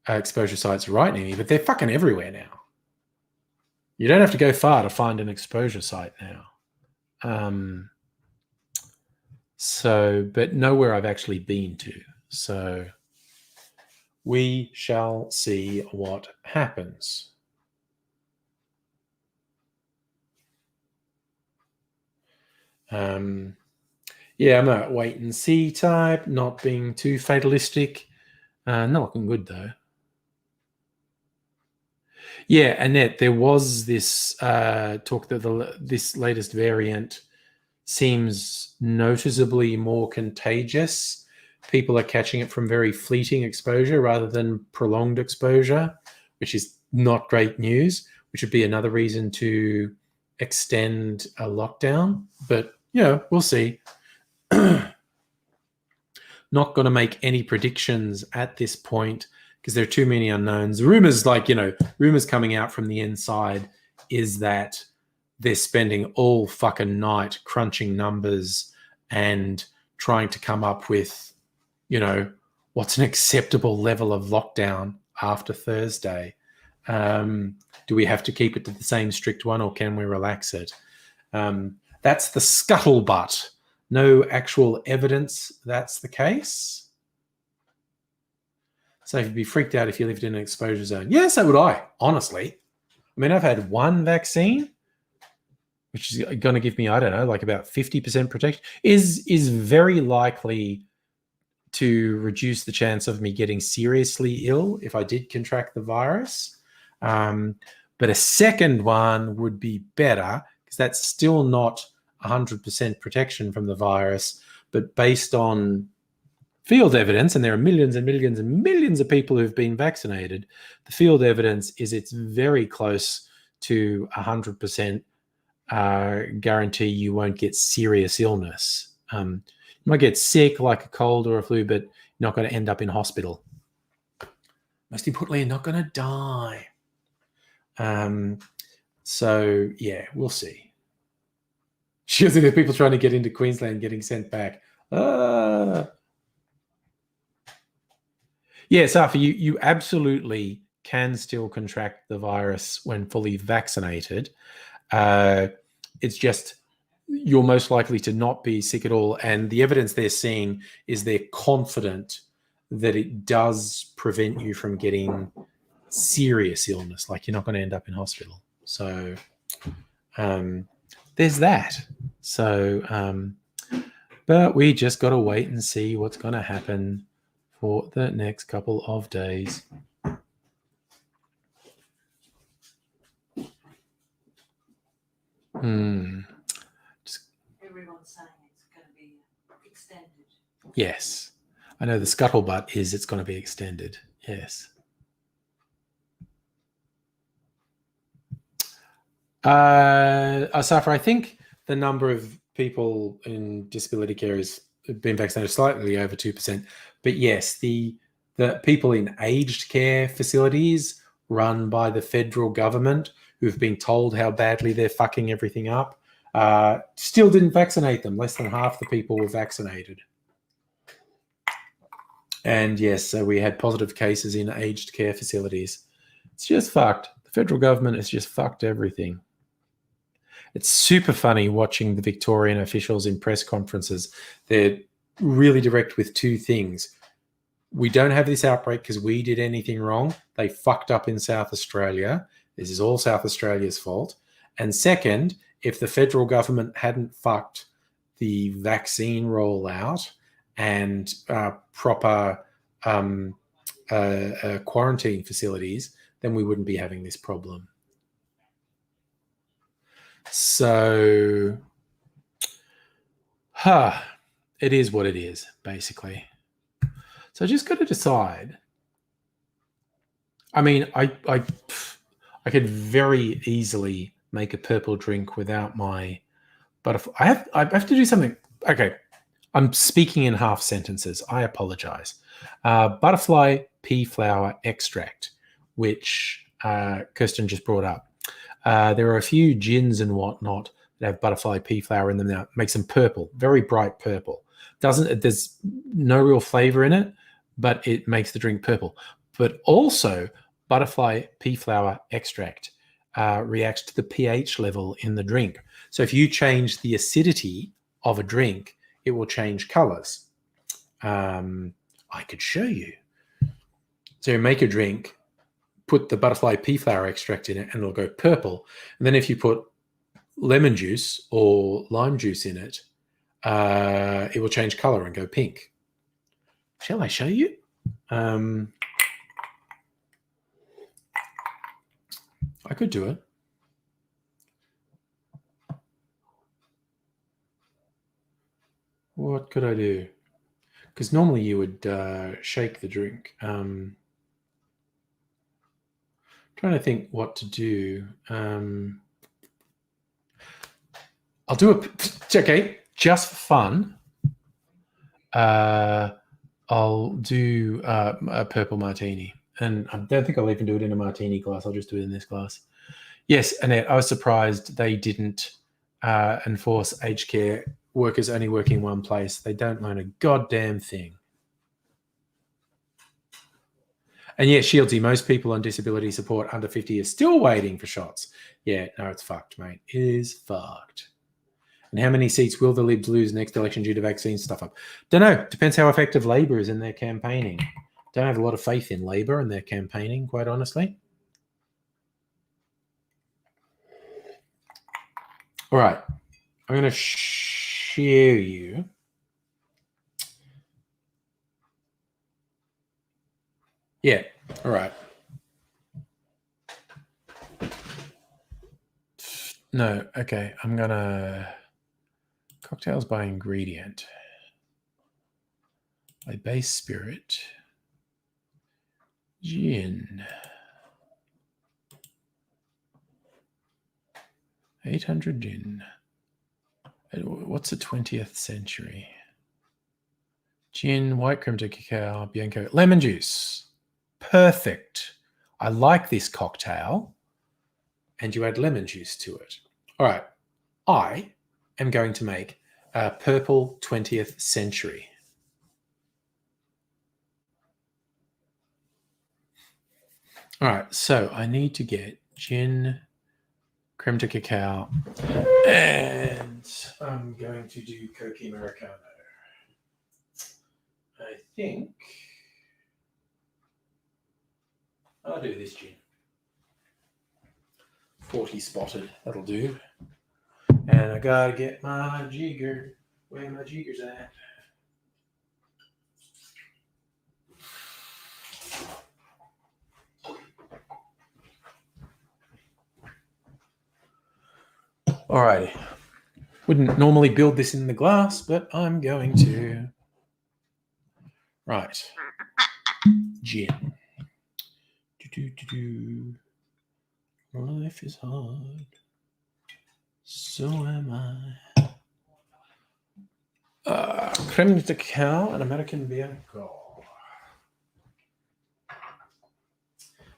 exposure sites right near me, but they're fucking everywhere now. You don't have to go far to find an exposure site now. But nowhere I've actually been to. So we shall see what happens. Yeah, I'm a wait and see type, not being too fatalistic. Not looking good though. Yeah, Annette, there was this talk that this latest variant seems noticeably more contagious. People are catching it from very fleeting exposure rather than prolonged exposure, which is not great news, which would be another reason to extend a lockdown. But, we'll see. Not going to make any predictions at this point because there are too many unknowns. Rumors rumors coming out from the inside is that they're spending all fucking night crunching numbers and trying to come up with, what's an acceptable level of lockdown after Thursday. Do we have to keep it to the same strict one, or can we relax it? That's the scuttlebutt. No actual evidence that's the case. So you'd be freaked out if you lived in an exposure zone. Yeah, so would I, honestly. I mean, I've had one vaccine, which is going to give me, I don't know, like about 50% protection, is very likely to reduce the chance of me getting seriously ill if I did contract the virus. But a second one would be better because that's still not 100% protection from the virus, but based on field evidence, and there are millions and millions and millions of people who've been vaccinated, the field evidence is it's very close to 100% guarantee you won't get serious illness. You might get sick like a cold or a flu, but you're not going to end up in hospital. Most importantly, you're not going to die. So, yeah, we'll see. Seriously, there's people trying to get into Queensland getting sent back. Yeah, Safi, you absolutely can still contract the virus when fully vaccinated. It's just you're most likely to not be sick at all. And the evidence they're seeing is they're confident that it does prevent you from getting serious illness, like you're not going to end up in hospital. So there's that. So, but we just got to wait and see what's going to happen for the next couple of days. Everyone's saying it's going to be extended. Yes. I know the scuttlebutt is it's going to be extended. Yes. Safra, I think the number of people in disability care has been vaccinated slightly over 2%. But yes, the people in aged care facilities run by the federal government who've been told how badly they're fucking everything up, still didn't vaccinate them. Less than half the people were vaccinated. And yes, so we had positive cases in aged care facilities. It's just fucked. The federal government has just fucked everything. It's super funny watching the Victorian officials in press conferences. They're really direct with two things. We don't have this outbreak because we did anything wrong. They fucked up in South Australia. This is all South Australia's fault. And second, if the federal government hadn't fucked the vaccine rollout and proper quarantine facilities, then we wouldn't be having this problem. So, it is what it is, basically. So I just got to decide. I mean, I could very easily make a purple drink without my butterfly. I have to do something. Okay, I'm speaking in half sentences. I apologize. Butterfly pea flower extract, which Kirsten just brought up. There are a few gins and whatnot that have butterfly pea flower in them now. It makes them purple, very bright purple. There's no real flavor in it, but it makes the drink purple. But also, butterfly pea flower extract reacts to the pH level in the drink. So if you change the acidity of a drink, it will change colors. I could show you. So you make a drink, put the butterfly pea flower extract in it, and it'll go purple. And then if you put lemon juice or lime juice in it, it will change color and go pink. Shall I show you? I could do it. What could I do? Because normally you would shake the drink. Trying to think what to do. I'll do okay, just for fun. I'll do a purple martini. And I don't think I'll even do it in a martini glass. I'll just do it in this glass. Yes, Annette, I was surprised they didn't enforce aged care workers only working one place. They don't learn a goddamn thing. And yet, Shieldsy, most people on disability support under 50 are still waiting for shots. Yeah, no, it's fucked, mate. It is fucked. And how many seats will the Libs lose next election due to vaccine stuff up? Don't know. Depends how effective Labor is in their campaigning. Don't have a lot of faith in Labor and their campaigning, quite honestly. All right. I'm going to share you. Yeah. All right. No. Okay. I'm going to cocktails by ingredient. By base spirit. Gin. 800 gin. What's the 20th century? Gin, white creme de cacao, bianco, lemon juice. Perfect. I like this cocktail. And you add lemon juice to it. All right. I am going to make a purple 20th century. All right. So I need to get gin, creme de cacao, and I'm going to do Coke Americano. I think I'll do this gin. 40 spotted. That'll do. And I gotta get my jigger. Where my jigger's at? Alrighty. Wouldn't normally build this in the glass, but I'm going to. Right. Gin. Life is hard. So am I. Creme de cacao and American Bianco.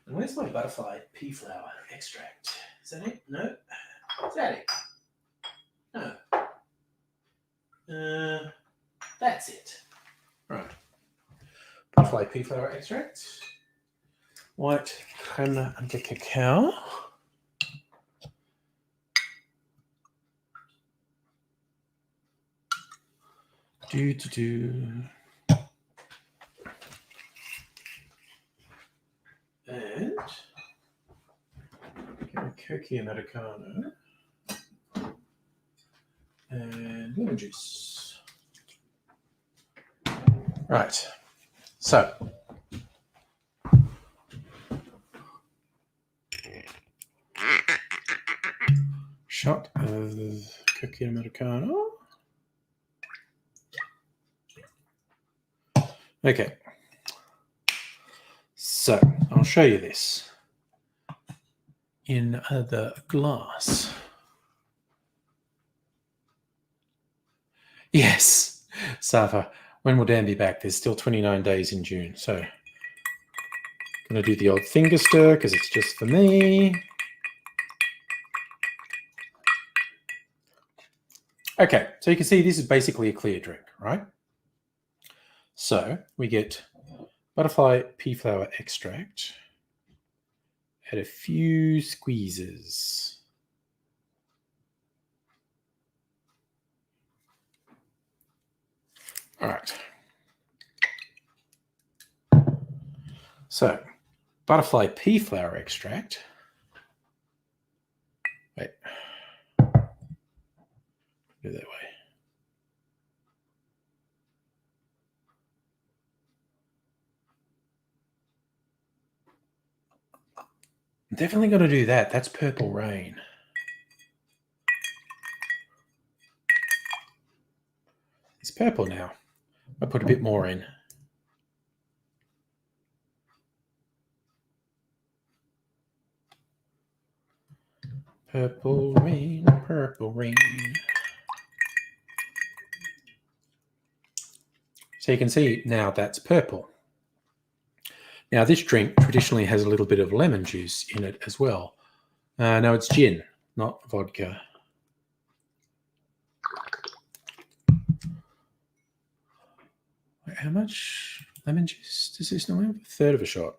And where's my butterfly pea flower extract? Is that it? No. Is that it? No. That's it. Right. Butterfly pea flower extract. White creme de cacao. And Coke Americano and lemon juice. Right. So shot of Coke Americano. Okay. So I'll show you this in the glass. Yes, Safa. When will Dan be back? There's still 29 days in June. So I'm going to do the old finger stir because it's just for me. Okay, so you can see this is basically a clear drink, right? So we get butterfly pea flower extract. Add a few squeezes. All right. So, butterfly pea flower extract. Wait. Do it that way. I'm definitely going to do that. That's Purple Rain. It's purple now. I'll put a bit more in. Purple rain, purple rain. So you can see now that's purple. Now this drink traditionally has a little bit of lemon juice in it as well. No, it's gin, not vodka. Wait, how much lemon juice does this now have? A third of a shot.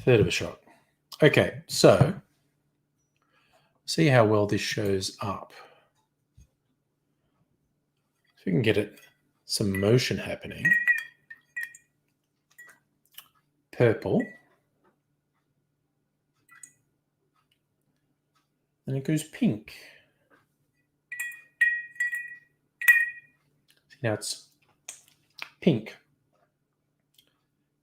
Third of a shot. Okay, so see how well this shows up. If we can get it some motion happening. Purple. And it goes pink. Now it's pink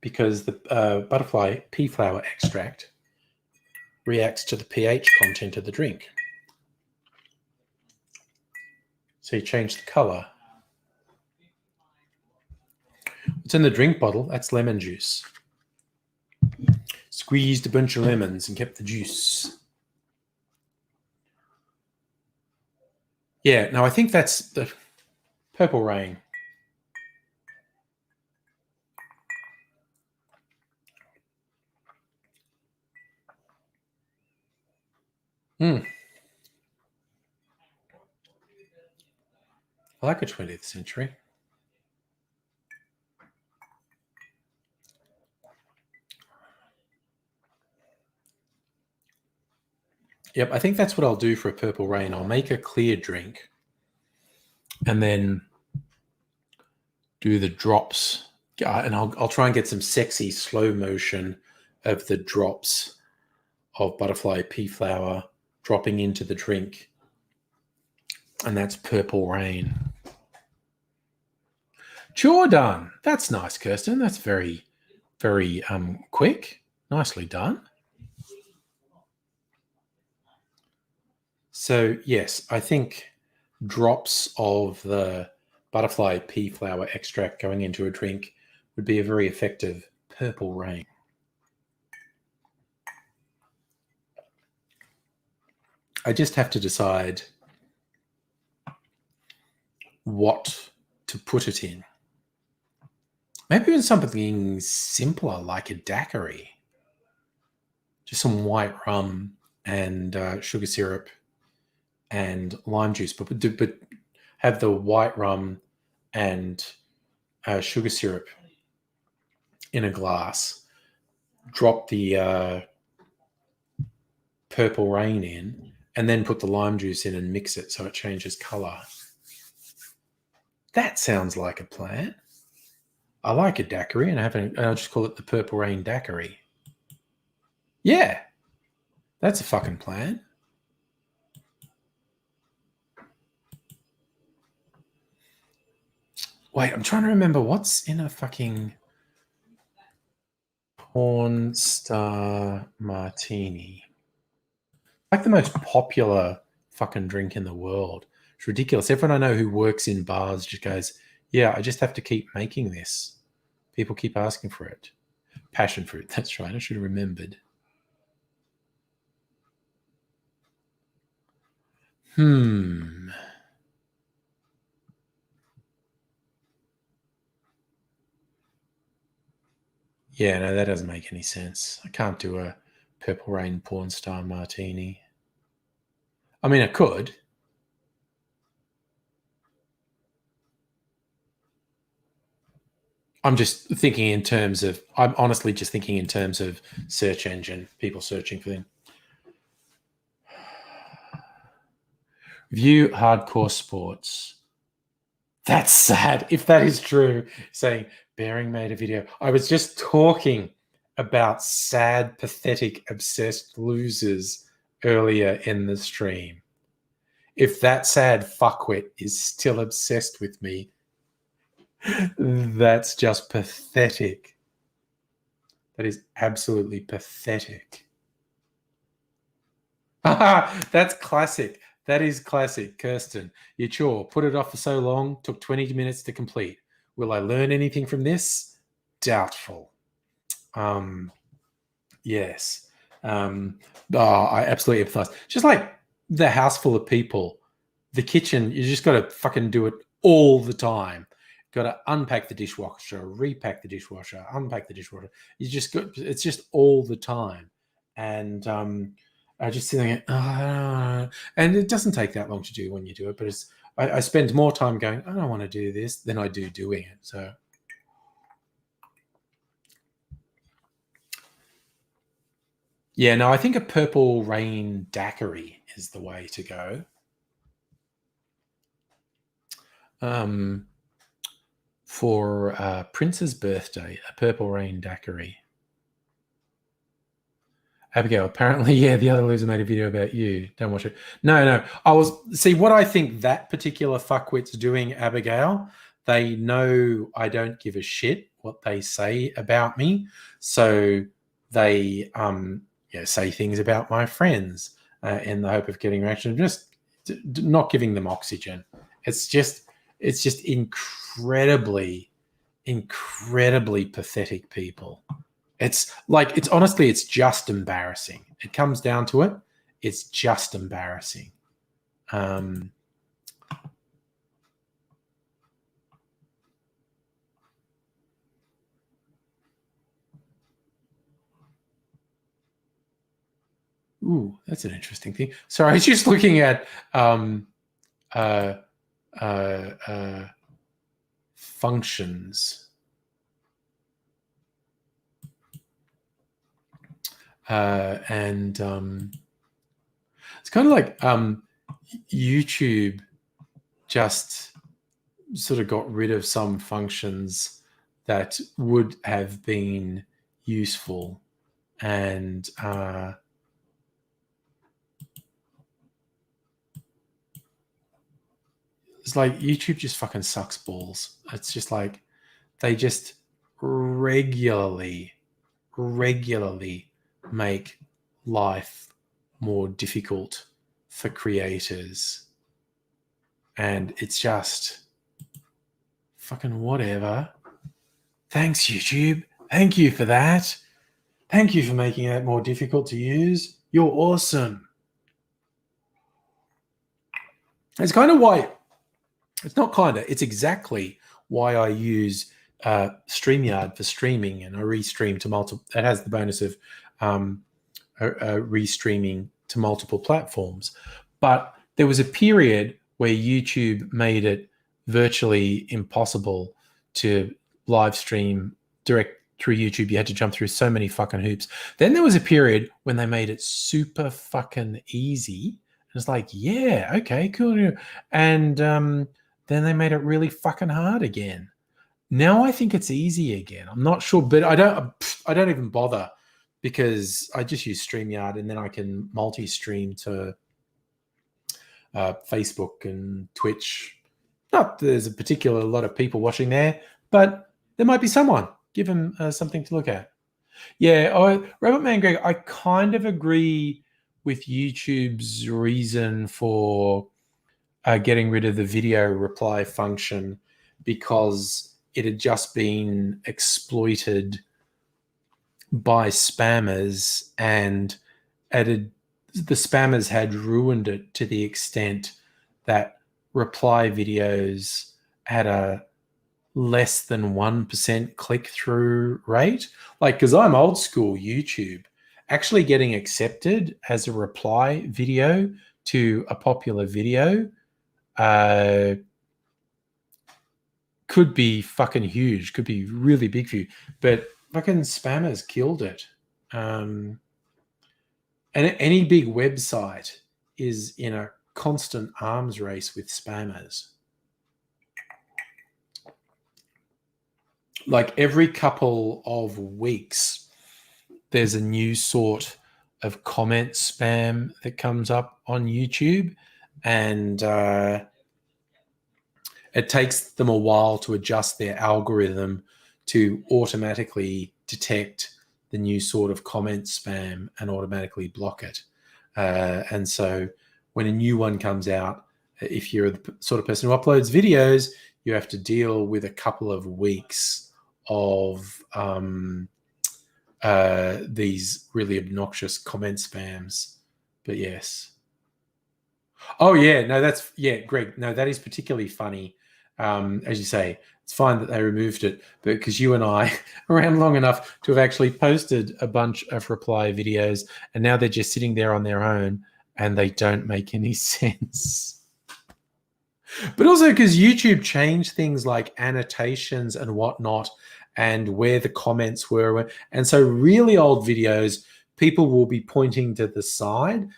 because the butterfly pea flower extract reacts to the pH content of the drink. So you change the color. What's in the drink bottle? That's lemon juice. Squeezed a bunch of lemons and kept the juice. Yeah, no, I think that's the Purple Rain. I like a 20th century. Yep, I think that's what I'll do for a Purple Rain. I'll make a clear drink and then do the drops. And I'll try and get some sexy slow motion of the drops of butterfly pea flower dropping into the drink. And that's Purple Rain. Jordan. That's nice, Kirsten. That's very, very quick. Nicely done. So, yes, I think drops of the butterfly pea flower extract going into a drink would be a very effective Purple Rain. I just have to decide what to put it in. Maybe even something simpler like a daiquiri. Just some white rum and sugar syrup and lime juice, but have the white rum and sugar syrup in a glass. Drop the Purple Rain in, and then put the lime juice in and mix it so it changes color. That sounds like a plan. I like a daiquiri, and I'll just call it the Purple Rain Daiquiri. Yeah, that's a fucking plan. Wait, I'm trying to remember what's in a fucking Porn Star Martini. Like the most popular fucking drink in the world. It's ridiculous. Everyone I know who works in bars just goes, yeah, I just have to keep making this. People keep asking for it. Passion fruit. That's right. I should have remembered. Yeah, no, that doesn't make any sense. I can't do a Purple Rain Porn Star Martini. I mean, I could. I'm honestly just thinking in terms of search engine, people searching for them. View hardcore sports. That's sad. If that is true, saying Bearing made a video. I was just talking about sad, pathetic, obsessed losers earlier in the stream. If that sad fuckwit is still obsessed with me, that's just pathetic. That is absolutely pathetic. That's classic. That is classic, Kirsten. Your chore. Put it off for so long. Took 20 minutes to complete. Will I learn anything from this? Doubtful. Yes. I absolutely empathize. Just like the house full of people, the kitchen, you just got to fucking do it all the time. Got to unpack the dishwasher, repack the dishwasher, unpack the dishwasher. It's just all the time. And I just think, and it doesn't take that long to do when you do it, but I spend more time going, I don't want to do this than I do doing it. So. Yeah, no, I think a Purple Rain Daiquiri is the way to go. for Prince's birthday, a Purple Rain daiquiri. Abigail, apparently, yeah, the other loser made a video about you. Don't watch it. No. See, what I think that particular fuckwit's doing, Abigail, they know I don't give a shit what they say about me. So they say things about my friends in the hope of getting reaction. Just not giving them oxygen. It's just incredibly pathetic people. It's honestly, it's just embarrassing. It comes down to it. It's just embarrassing. Ooh, that's an interesting thing. Sorry, I was just looking at functions. And it's kind of like YouTube just sort of got rid of some functions that would have been useful, and it's like YouTube just fucking sucks balls. It's just like they just regularly make life more difficult for creators, and it's just fucking whatever. Thanks, YouTube. Thank you for that. Thank you for making it more difficult to use. You're awesome. It's kind of why, it's not kind of, it's exactly why I use StreamYard for streaming, and I restream to multiple. It has the bonus of restreaming to multiple platforms. But there was a period where YouTube made it virtually impossible to live stream direct through YouTube. You had to jump through so many fucking hoops. Then there was a period when they made it super fucking easy. It's like, yeah, okay, cool. And then they made it really fucking hard again. Now I think it's easy again. I'm not sure, but I don't even bother, because I just use StreamYard, and then I can multi-stream to Facebook and Twitch. Not there's a particular lot of people watching there, but there might be someone. Give them something to look at. Yeah, Robert Mangreg, I kind of agree with YouTube's reason for getting rid of the video reply function, because it had just been exploited by spammers, and the spammers had ruined it to the extent that reply videos had a less than 1% click-through rate. Like, because I'm old school YouTube, actually getting accepted as a reply video to a popular video could be fucking huge, could be really big for you, but fucking spammers killed it. And any big website is in a constant arms race with spammers. Like every couple of weeks, there's a new sort of comment spam that comes up on YouTube, and it takes them a while to adjust their algorithm to automatically detect the new sort of comment spam and automatically block it. And so when a new one comes out, if you're the sort of person who uploads videos, you have to deal with a couple of weeks of these really obnoxious comment spams. But yes. Oh yeah, no, that's, yeah, Greg, no, that is particularly funny. As you say, it's fine that they removed it, but because you and I are around long enough to have actually posted a bunch of reply videos, and now they're just sitting there on their own and they don't make any sense. But also because YouTube changed things like annotations and whatnot, and where the comments were. And so really old videos, people will be pointing to the side,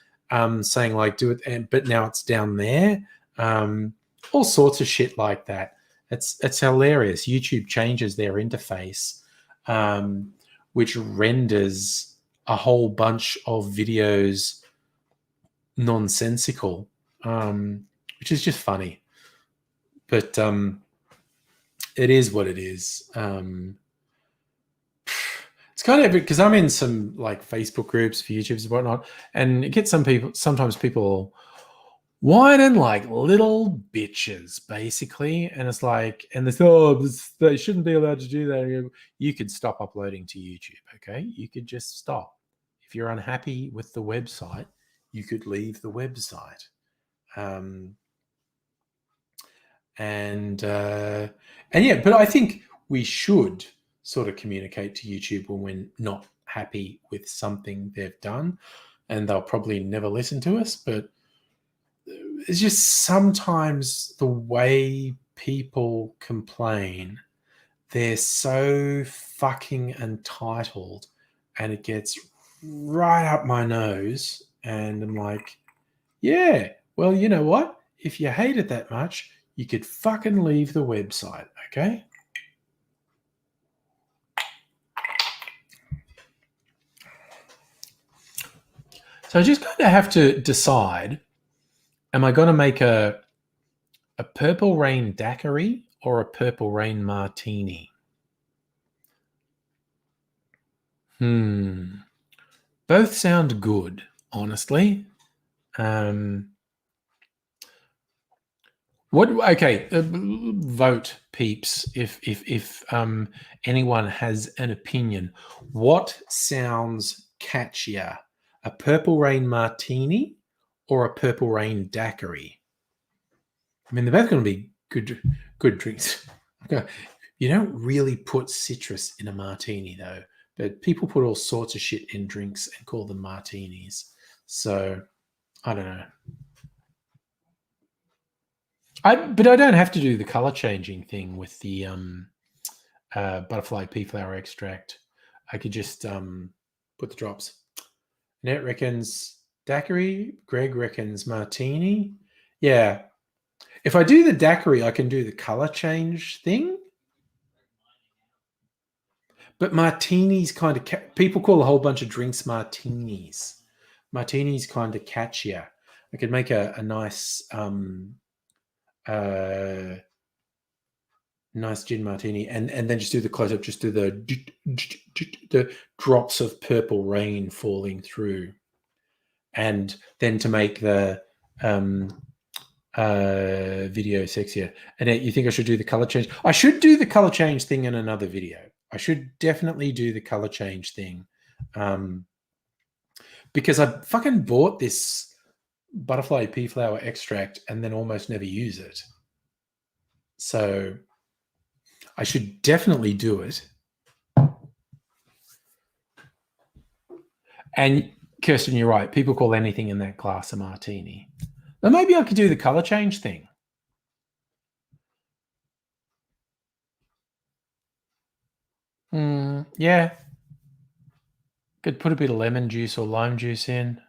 saying like, do it, but now it's down there. All sorts of shit like that. It's hilarious. YouTube changes their interface, which renders a whole bunch of videos nonsensical, which is just funny. But it is what it is. It's kind of because I'm in some like Facebook groups for YouTubers and whatnot, and it gets sometimes people whining like little bitches, basically. And it's like, and they say, they shouldn't be allowed to do that. You could stop uploading to YouTube, okay? You could just stop. If you're unhappy with the website, you could leave the website. And yeah, but I think we should sort of communicate to YouTube when we're not happy with something they've done, and they'll probably never listen to us. But it's just sometimes the way people complain, they're so fucking entitled, and it gets right up my nose. And I'm like, yeah, well, you know what? If you hate it that much, you could fucking leave the website, okay? So I just kind of have to decide, am I going to make a Purple Rain daiquiri or a Purple Rain martini? Both sound good, honestly. Vote, peeps, if anyone has an opinion. What sounds catchier, a Purple Rain martini or a Purple Rain daiquiri? I mean, they're both going to be good drinks. You don't really put citrus in a martini, though, but people put all sorts of shit in drinks and call them martinis. So I don't know. But I don't have to do the color changing thing with the butterfly pea flower extract. I could just put the drops. Annette reckons daiquiri. Greg reckons martini. Yeah. If I do the daiquiri, I can do the color change thing. But martinis kind of... people call a whole bunch of drinks martinis. Martinis kind of catchier. I could make a nice... nice gin martini, and then just do the close up, just do the drops of Purple Rain falling through, and then to make the video sexier. And you think I should do the color change? I should do the color change thing in another video. I should definitely do the color change thing, because I fucking bought this butterfly pea flower extract and then almost never use it. So I should definitely do it. And Kirsten, you're right. People call anything in that glass a martini. But maybe I could do the color change thing. Yeah. Could put a bit of lemon juice or lime juice in.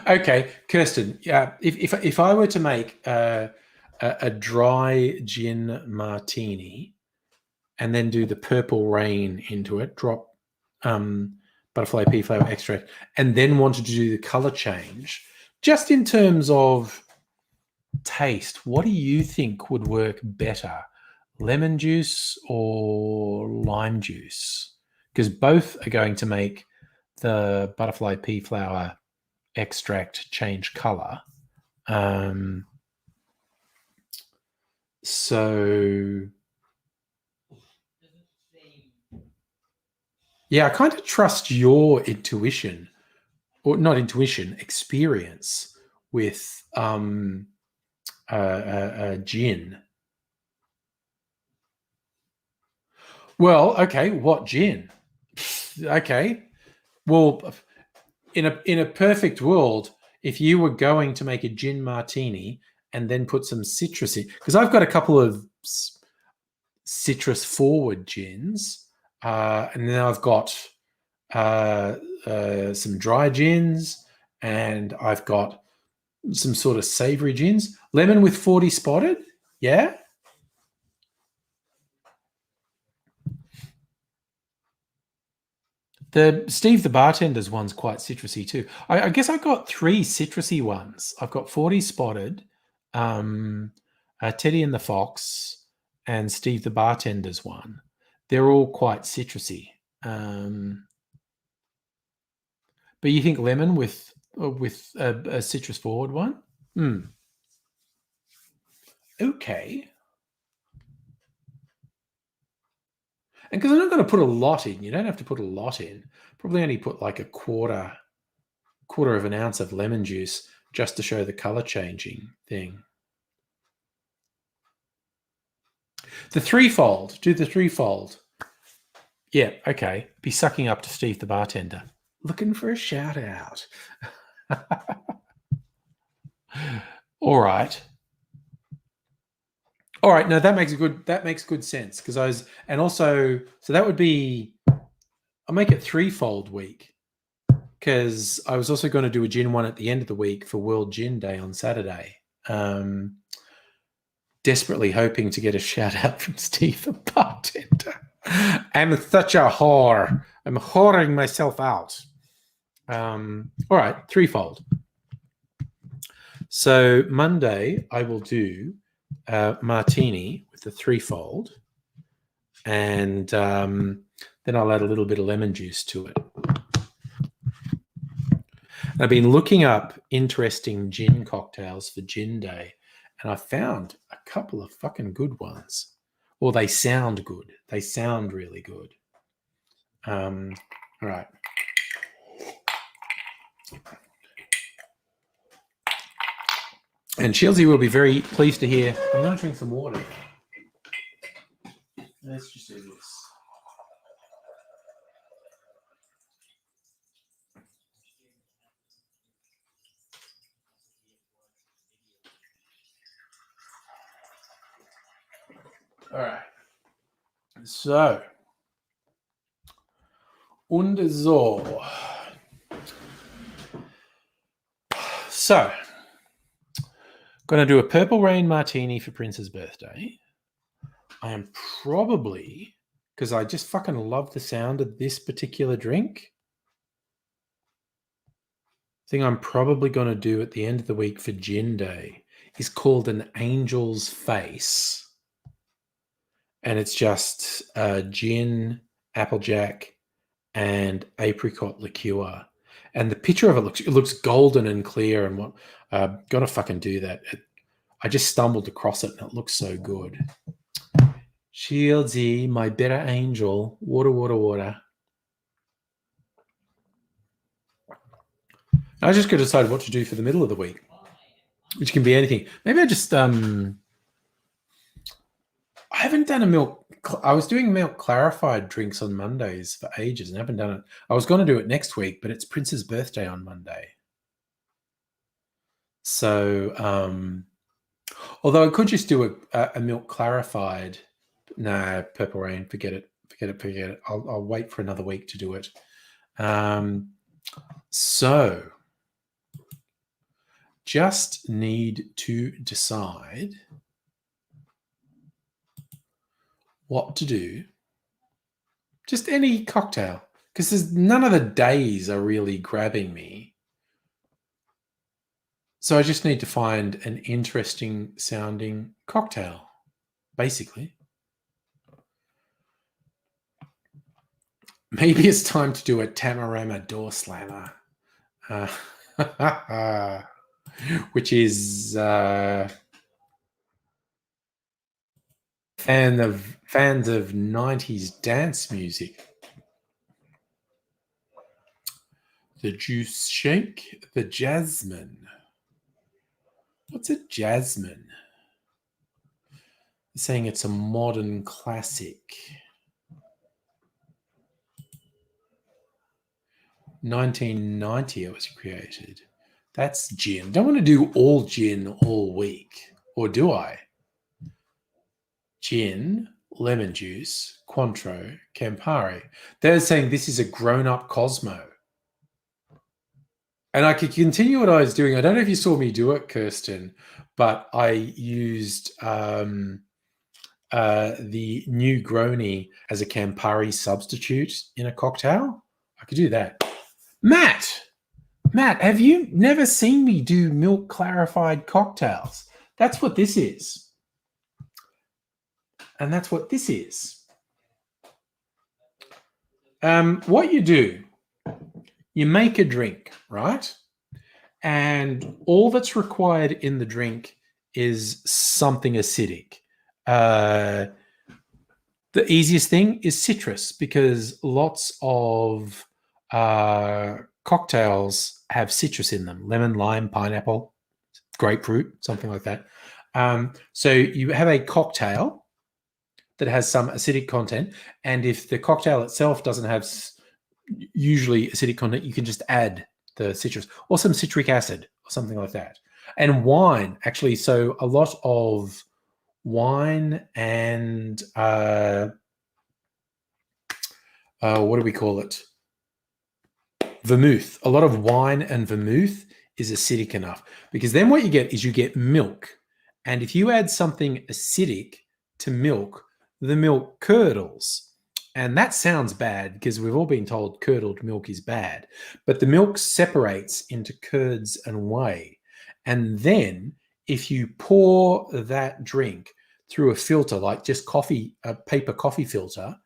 Okay, Kirsten. Yeah, if I were to make a dry gin martini and then do the Purple Rain into it, drop butterfly pea flower extract, and then wanted to do the color change, just in terms of taste, what do you think would work better, lemon juice or lime juice? Because both are going to make the butterfly pea flower extract change color. So yeah, I kind of trust your intuition, or not intuition, experience with gin. Well, okay, what gin? Okay, well, in a perfect world, if you were going to make a gin martini and then put some citrus in, because I've got a couple of citrus forward gins, and then I've got some dry gins, and I've got some sort of savory gins. Lemon with 40 spotted, Yeah? The Steve the Bartender's one's quite citrusy too. I guess I got 3 citrusy ones. I've got 40 Spotted, Teddy and the Fox, and Steve the Bartender's one. They're all quite citrusy. But you think lemon with a citrus forward one? Okay. And because I'm not going to put a lot in, you don't have to put a lot in. Probably only put like a quarter of an ounce of lemon juice just to show the color changing thing. The threefold. Do the threefold. Yeah, okay. Be sucking up to Steve the Bartender. Looking for a shout out. All right. All right. No, that makes good sense because so that would be, I'll make it threefold week because I was also going to do a gin one at the end of the week for World Gin Day on Saturday. Desperately hoping to get a shout out from Steve the Bartender. I'm such a whore. I'm whoring myself out. All right, threefold. So Monday I will do Martini with the threefold, and then I'll add a little bit of lemon juice to it. I've been looking up interesting gin cocktails for Gin Day, and I found a couple of fucking good ones. Or they sound good. They sound really good. All right. And Shieldsy will be very pleased to hear. I'm going to drink some water. Let's just do this. All right. So. Und so. So. Going to do a Purple Rain Martini for Prince's birthday. I am probably, because I just fucking love the sound of this particular drink, thing I'm probably going to do at the end of the week for Gin Day is called an Angel's Face. And it's just gin, applejack, and apricot liqueur. And the picture of it looks golden and clear. And gonna fucking do that. I just stumbled across it and it looks so good. Shieldsy, my better angel. Water, water, water. I just got to decide what to do for the middle of the week, which can be anything. Maybe I just I haven't done a milk. I was doing milk clarified drinks on Mondays for ages and haven't done it. I was going to do it next week, but it's Prince's birthday on Monday. So, although I could just do a milk clarified. No, Purple Rain, forget it. I'll wait for another week to do it. So, just need to decide what to do. Just any cocktail, because none of the days are really grabbing me. So I just need to find an interesting sounding cocktail, basically. Maybe it's time to do a Tamarama door slammer, which is fans of 90s dance music. The Juice Shake, the Jasmine. What's a jasmine? They're saying it's a modern classic. 1990 it was created. That's gin. Don't want to do all gin all week. Or do I? Gin, lemon juice, Cointreau, Campari. They're saying this is a grown-up Cosmo. And I could continue what I was doing. I don't know if you saw me do it, Kirsten, but I used the Negroni as a Campari substitute in a cocktail. I could do that. Matt, have you never seen me do milk clarified cocktails? That's what this is. And that's what this is. What you do, you make a drink, right? And all that's required in the drink is something acidic. The easiest thing is citrus, because lots of cocktails have citrus in them: lemon, lime, pineapple, grapefruit, something like that. So you have a cocktail that has some acidic content, and if the cocktail itself doesn't have usually acidic content, you can just add the citrus or some citric acid or something like that. And wine, actually, so a lot of wine and what do we call it? Vermouth. A lot of wine and vermouth is acidic enough, because then what you get is you get milk. And if you add something acidic to milk, the milk curdles. And that sounds bad, because we've all been told curdled milk is bad. But the milk separates into curds and whey. And then if you pour that drink through a filter, like just coffee, a paper coffee filter,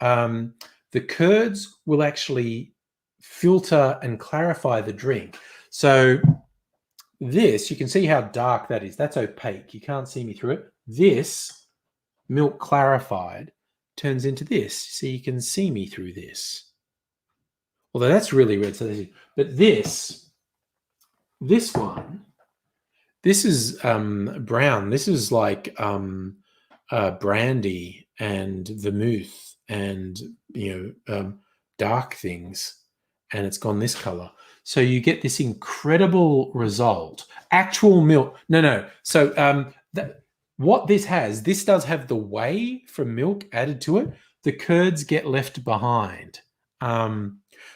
the curds will actually filter and clarify the drink. So this, you can see how dark that is. That's opaque. You can't see me through it. This milk clarified turns into this, so you can see me through this. Although that's really red. But this one, this is brown. This is like brandy and vermouth and dark things, and it's gone this color. So you get this incredible result. Actual milk. No. So what this has, this does have the whey from milk added to it. The curds get left behind.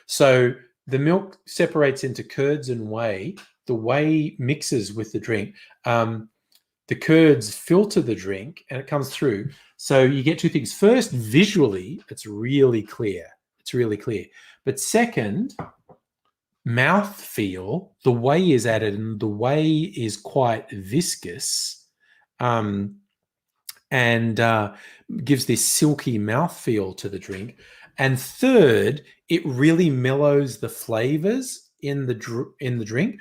So the milk separates into curds and whey. The whey mixes with the drink. The curds filter the drink and it comes through. So you get two things. First, visually, it's really clear. It's really clear. But second, mouthfeel, the whey is added, and the whey is quite viscous. And gives this silky mouthfeel to the drink. And third, it really mellows the flavors in the drink.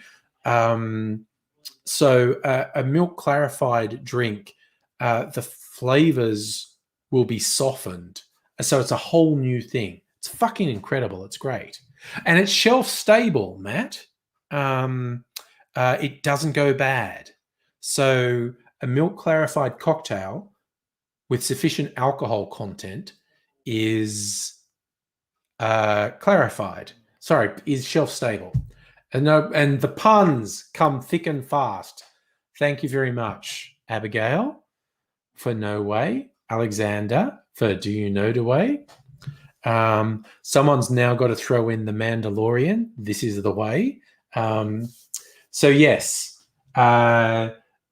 So a milk clarified drink, the flavors will be softened. So it's a whole new thing. It's fucking incredible. It's great. And it's shelf stable, Matt. It doesn't go bad. So a milk clarified cocktail with sufficient alcohol content is clarified. Sorry, is shelf stable. And the puns come thick and fast. Thank you very much, Abigail, for no way. Alexander for do you know the way. Someone's now got to throw in the Mandalorian. This is the way. So yes.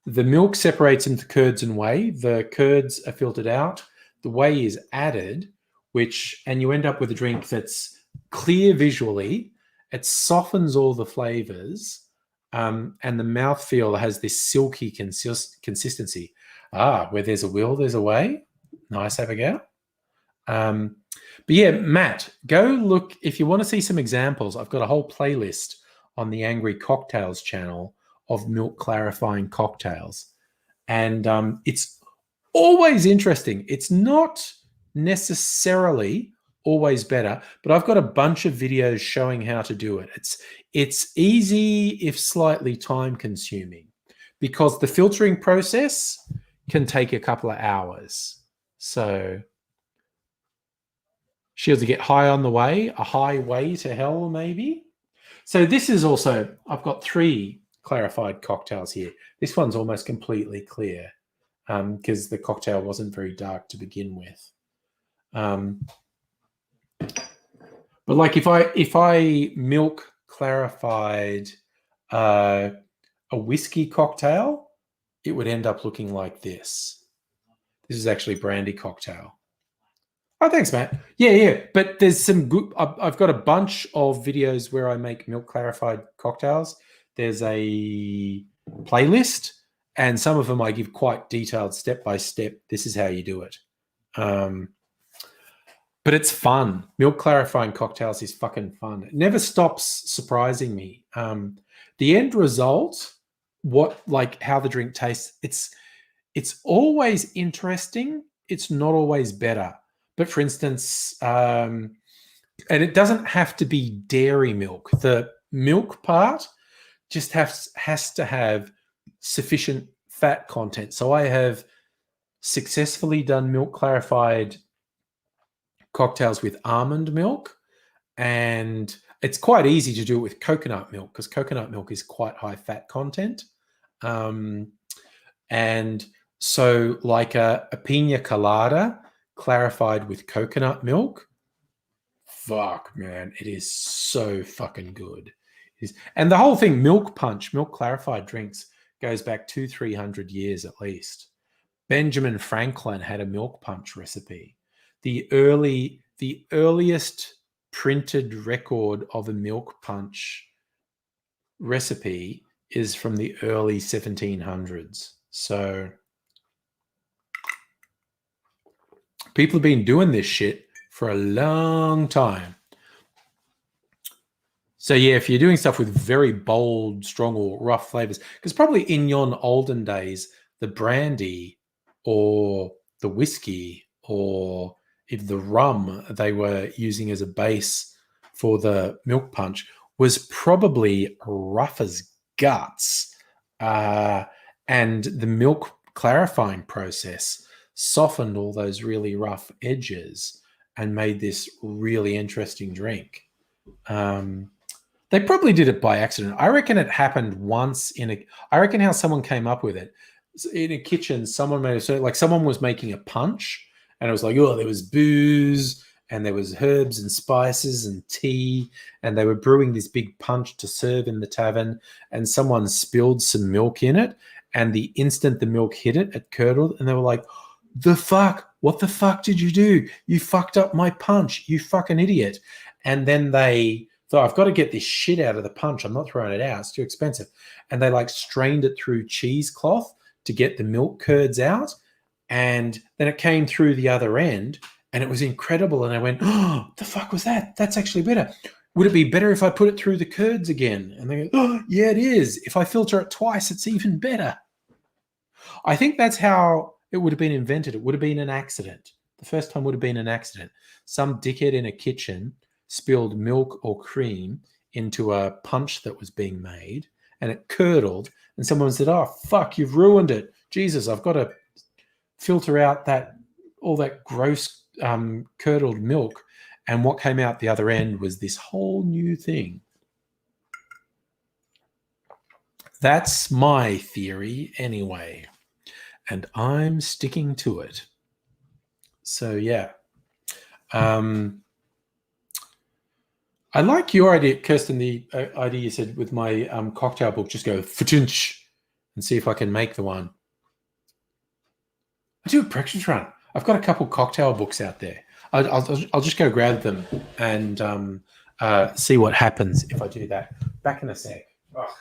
The milk separates into curds and whey. The curds are filtered out. The whey is added, and you end up with a drink that's clear visually. It softens all the flavors, and the mouthfeel has this silky consistency. Where there's a will, there's a way. Nice, Abigail. But yeah, Matt, go look. If you want to see some examples, I've got a whole playlist on the Angry Cocktails channel of milk clarifying cocktails. And it's always interesting. It's not necessarily always better, but I've got a bunch of videos showing how to do it. It's easy, if slightly time consuming, because the filtering process can take a couple of hours. So she'll get high on the way, a high way to hell, maybe. So this is also, I've got 3 clarified cocktails here. This one's almost completely clear because the cocktail wasn't very dark to begin with. But like if I milk clarified a whiskey cocktail, it would end up looking like this. This is actually brandy cocktail. Oh, thanks, Matt. Yeah. But there's some good. I've got a bunch of videos where I make milk clarified cocktails. There's a playlist, and some of them I give quite detailed step by step. This is how you do it. But it's fun. Milk clarifying cocktails is fucking fun. It never stops surprising me. The end result, how the drink tastes, it's always interesting. It's not always better. But for instance, and it doesn't have to be dairy milk. The milk part just has to have sufficient fat content. So I have successfully done milk clarified cocktails with almond milk, and it's quite easy to do it with coconut milk because coconut milk is quite high fat content. And so like a pina colada clarified with coconut milk, fuck, man, it is so fucking good. And the whole thing, milk punch, milk clarified drinks, goes back 200-300 years at least. Benjamin Franklin had a milk punch recipe. The earliest printed record of a milk punch recipe is from the early 1700s. So people have been doing this shit for a long time. So yeah, if you're doing stuff with very bold, strong or rough flavors, because probably in yon olden days, the brandy or the whiskey or if the rum they were using as a base for the milk punch was probably rough as guts. And the milk clarifying process softened all those really rough edges and made this really interesting drink. They probably did it by accident. I reckon it happened once I reckon how someone came up with it. In a kitchen, someone someone was making a punch and it was like, oh, there was booze and there was herbs and spices and tea and they were brewing this big punch to serve in the tavern and someone spilled some milk in it and the instant the milk hit it, it curdled and they were like, the fuck? What the fuck did you do? You fucked up my punch, you fucking idiot. And then they thought, I've got to get this shit out of the punch. I'm not throwing it out. It's too expensive. And they strained it through cheesecloth to get the milk curds out. And then it came through the other end and it was incredible. And I went, oh, the fuck was that? That's actually better. Would it be better if I put it through the curds again? And they go, oh, yeah, it is. If I filter it twice, it's even better. I think that's how it would have been invented. It would have been an accident. The first time would have been an accident. Some dickhead in a kitchen spilled milk or cream into a punch that was being made and it curdled and someone said, oh, fuck, you've ruined it. Jesus, I've got to filter out all that gross curdled milk. And what came out the other end was this whole new thing. That's my theory anyway. And I'm sticking to it. So, yeah. I like your idea, Kirsten, the idea you said with my cocktail book, just go fa-tinch and see if I can make the one. I do a practice run. I've got a couple cocktail books out there. I'll just go grab them and see what happens if I do that. Back in a sec. Oh.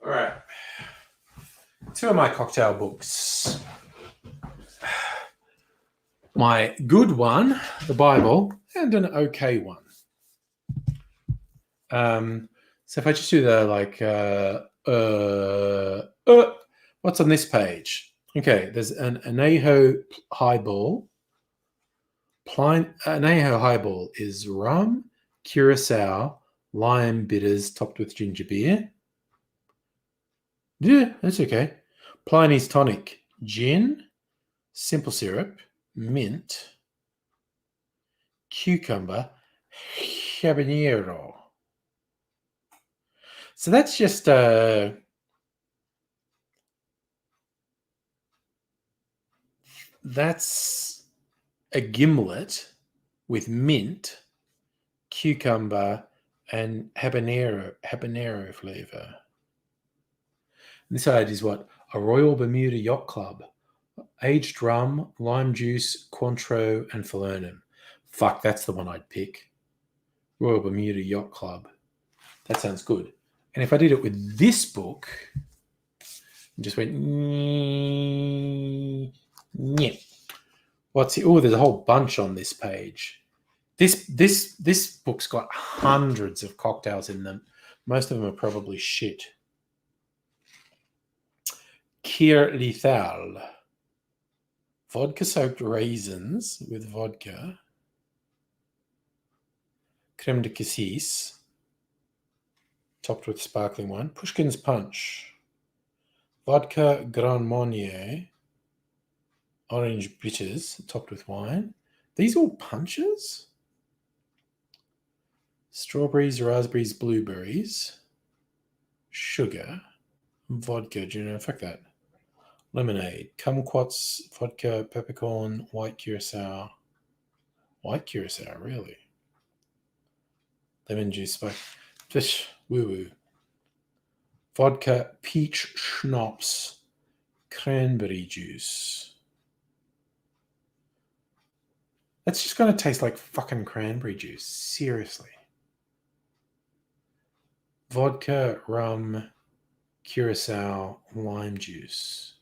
All right. Two of my cocktail books. My good one, the Bible, and an okay one. So if I just do the what's on this page? Okay, there's an añejo highball. Añejo highball is rum, curacao, lime bitters topped with ginger beer. Yeah, that's okay. Pliny's tonic: gin, simple syrup, mint, cucumber, habanero. So that's just that's a gimlet with mint, cucumber, and habanero flavor. And this side is what? A Royal Bermuda Yacht Club. Aged rum, lime juice, Cointreau, and falernum. Fuck, that's the one I'd pick. Royal Bermuda Yacht Club. That sounds good. And if I did it with this book, and just went, yeah. What's it? Oh, there's a whole bunch on this page. This book's got hundreds of cocktails in them. Most of them are probably shit. Kier Lethal. Vodka-soaked raisins with vodka. Creme de cassis. Topped with sparkling wine. Pushkin's Punch. Vodka Grand Marnier. Orange bitters topped with wine. These all punches? Strawberries, raspberries, blueberries. Sugar. Vodka. Do you know? Fuck that. Lemonade. Kumquats, vodka, peppercorn, white curacao. White curacao, really? Lemon juice, fish, woo-woo. Vodka, peach schnapps, cranberry juice. That's just going to taste like fucking cranberry juice. Seriously. Vodka, rum, curacao, lime juice.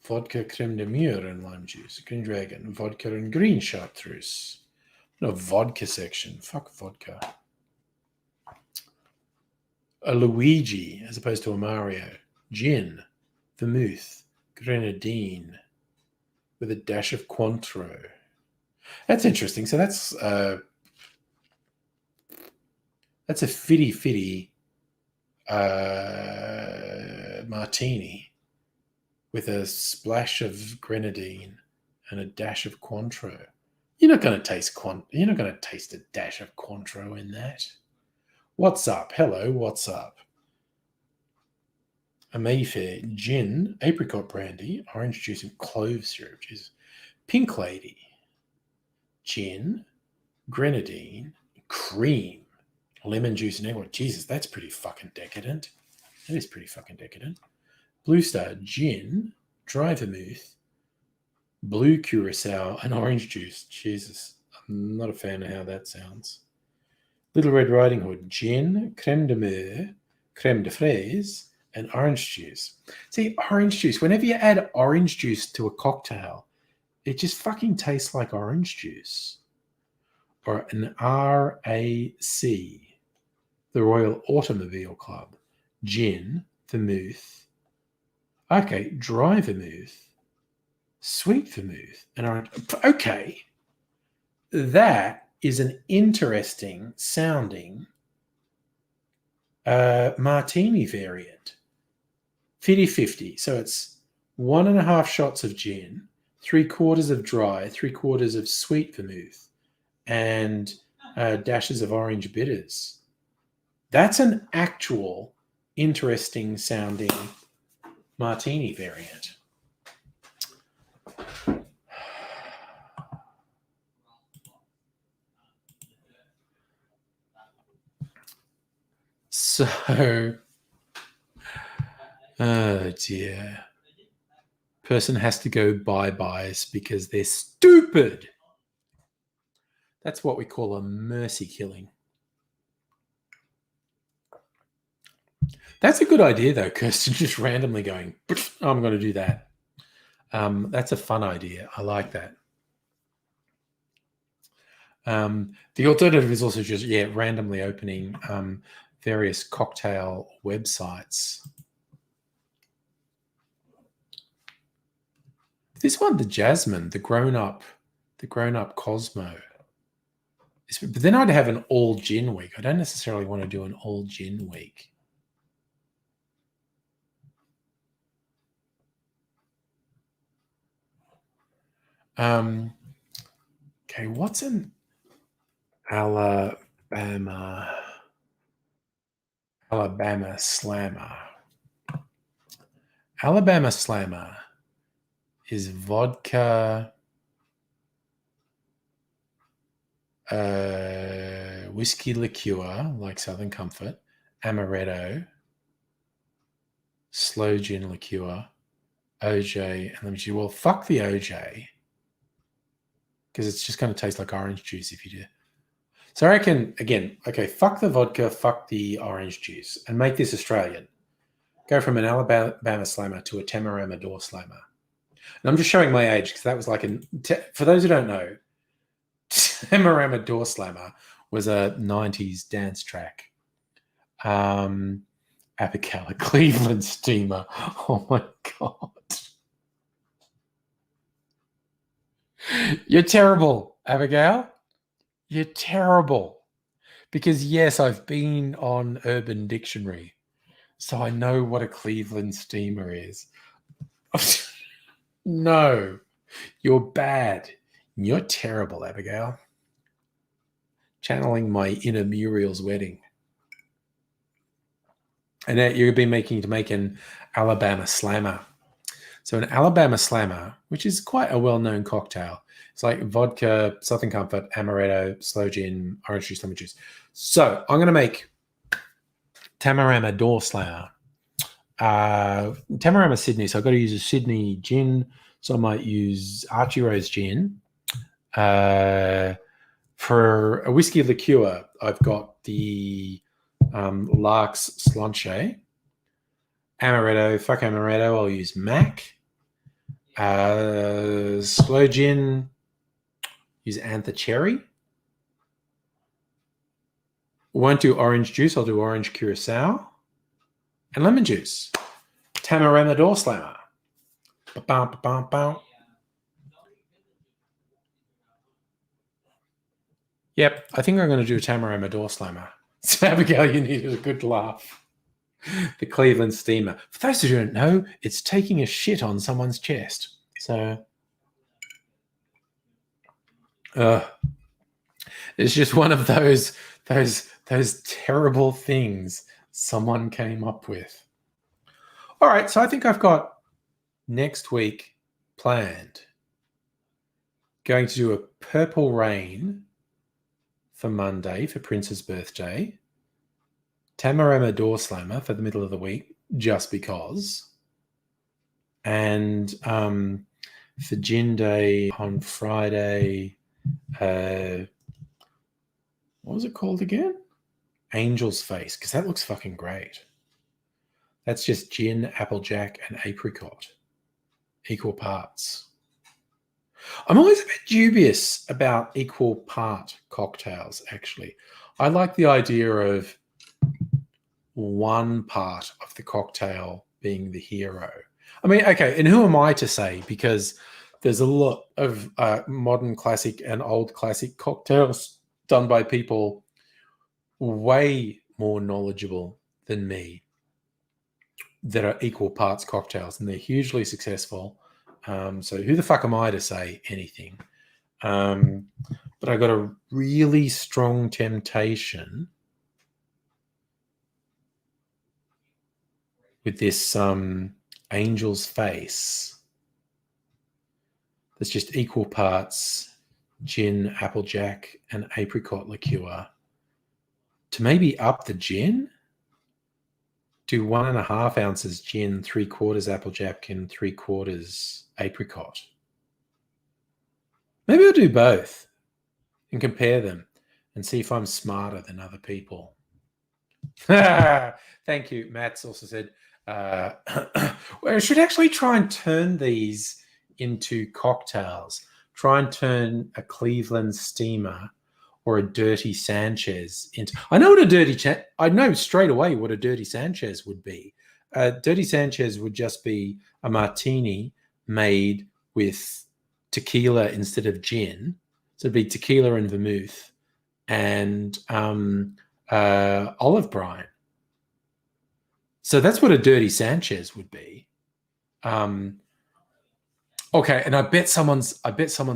Vodka, creme de mure, and lime juice. Green Dragon. Vodka and green chartreuse. No vodka section. Fuck vodka. A Luigi as opposed to a Mario. Gin, vermouth, grenadine, with a dash of Cointreau. That's interesting. So that's a fitty martini with a splash of grenadine and a dash of Cointreau. You're not going to taste a dash of Cointreau in that. What's up? Hello, what's up? A Mayfair gin, apricot brandy, orange juice, and clove syrup. Jeez. Pink Lady, gin, grenadine, cream, lemon juice, and egg. Jesus, that's pretty fucking decadent. That is pretty fucking decadent. Blue Star, gin, dry vermouth, blue curacao, and orange juice. Jesus, I'm not a fan of how that sounds. Little Red Riding Hood, gin, creme de mure, creme de fraise, and orange juice. See, orange juice, whenever you add orange juice to a cocktail, it just fucking tastes like orange juice. Or an RAC, the Royal Automobile Club, gin, vermouth. Okay, dry vermouth, sweet vermouth, and orange. Okay, that is an interesting sounding martini variant. 50-50. So it's 1.5 shots of gin, 3/4 of dry, 3/4 of sweet vermouth, and dashes of orange bitters. That's an actual interesting sounding martini variant. So, oh dear. Person has to go bye-byes because they're stupid. That's what we call a mercy killing. That's a good idea, though, Kirsten, just randomly going, oh, I'm going to do that. That's a fun idea. I like that. The alternative is also just, randomly opening various cocktail websites. This one, the Jasmine, the grown-up Cosmo. But then I'd have an all gin week. I don't necessarily want to do an all gin week. Okay, what's an Alabama Slammer? Alabama Slammer is vodka, whiskey liqueur like Southern Comfort, amaretto, slow gin liqueur, OJ, and lemon juice. Well, fuck the OJ, because it's just going to taste like orange juice if you do. So I reckon, again, okay, fuck the vodka, fuck the orange juice, and make this Australian. Go from an Alabama Slammer to a Tamarama Door Slammer. And I'm just showing my age because that was like for those who don't know, Tamarama Door Slammer was a 90s dance track. Abigail, Cleveland Steamer. Oh my God. You're terrible, Abigail. You're terrible. Because yes, I've been on Urban Dictionary, so I know what a Cleveland Steamer is. No, you're bad. You're terrible, Abigail. Channeling my inner Muriel's wedding. And you're going to make an Alabama Slammer. So an Alabama Slammer, which is quite a well-known cocktail. It's like vodka, Southern Comfort, amaretto, slow gin, orange juice, lemon juice. So I'm going to make Tamarama Door Slammer. Tamarama Sydney. So I've got to use a Sydney gin. So I might use Archie Rose gin. For a whiskey liqueur, I've got the Lark's Slanche. Amaretto, fuck amaretto, I'll use Mac. Slow gin, use Anther Cherry. Won't do orange juice, I'll do orange curacao. And lemon juice. Tamarama Door Slammer. Ba-bum. Yep, I think I'm going to do a Tamarama Door Slammer. So Abigail, you needed a good laugh. The Cleveland Steamer. For those who don't know, it's taking a shit on someone's chest. So it's just one of those terrible things someone came up with. All right, so I think I've got next week planned. Going to do a Purple Rain for Monday for Prince's birthday. Tamarama Door Slammer for the middle of the week, just because. And for Gin Day on Friday, what was it called again? Angel's Face, because that looks fucking great. That's just gin, applejack, and apricot. Equal parts. I'm always a bit dubious about equal part cocktails, actually. I like the idea of one part of the cocktail being the hero. I mean, okay, and who am I to say? Because there's a lot of modern classic and old classic cocktails done by people way more knowledgeable than me that are equal parts cocktails, and they're hugely successful. So who the fuck am I to say anything? But I got a really strong temptation with this Angel's Face. There's just equal parts gin, applejack, and apricot liqueur. To maybe up the gin, do 1.5 ounces gin, 3/4 applejack, and 3/4 apricot. Maybe I'll do both and compare them and see if I'm smarter than other people. Thank you. Matt's also said, well, I should actually try and turn these into cocktails. Try and turn a Cleveland Steamer or a Dirty Sanchez into. I know straight away what a Dirty Sanchez would be. Dirty Sanchez would just be a martini made with tequila instead of gin. So it'd be tequila and vermouth and olive brine. So that's what a dirty Sanchez would be. Okay, and I bet someone's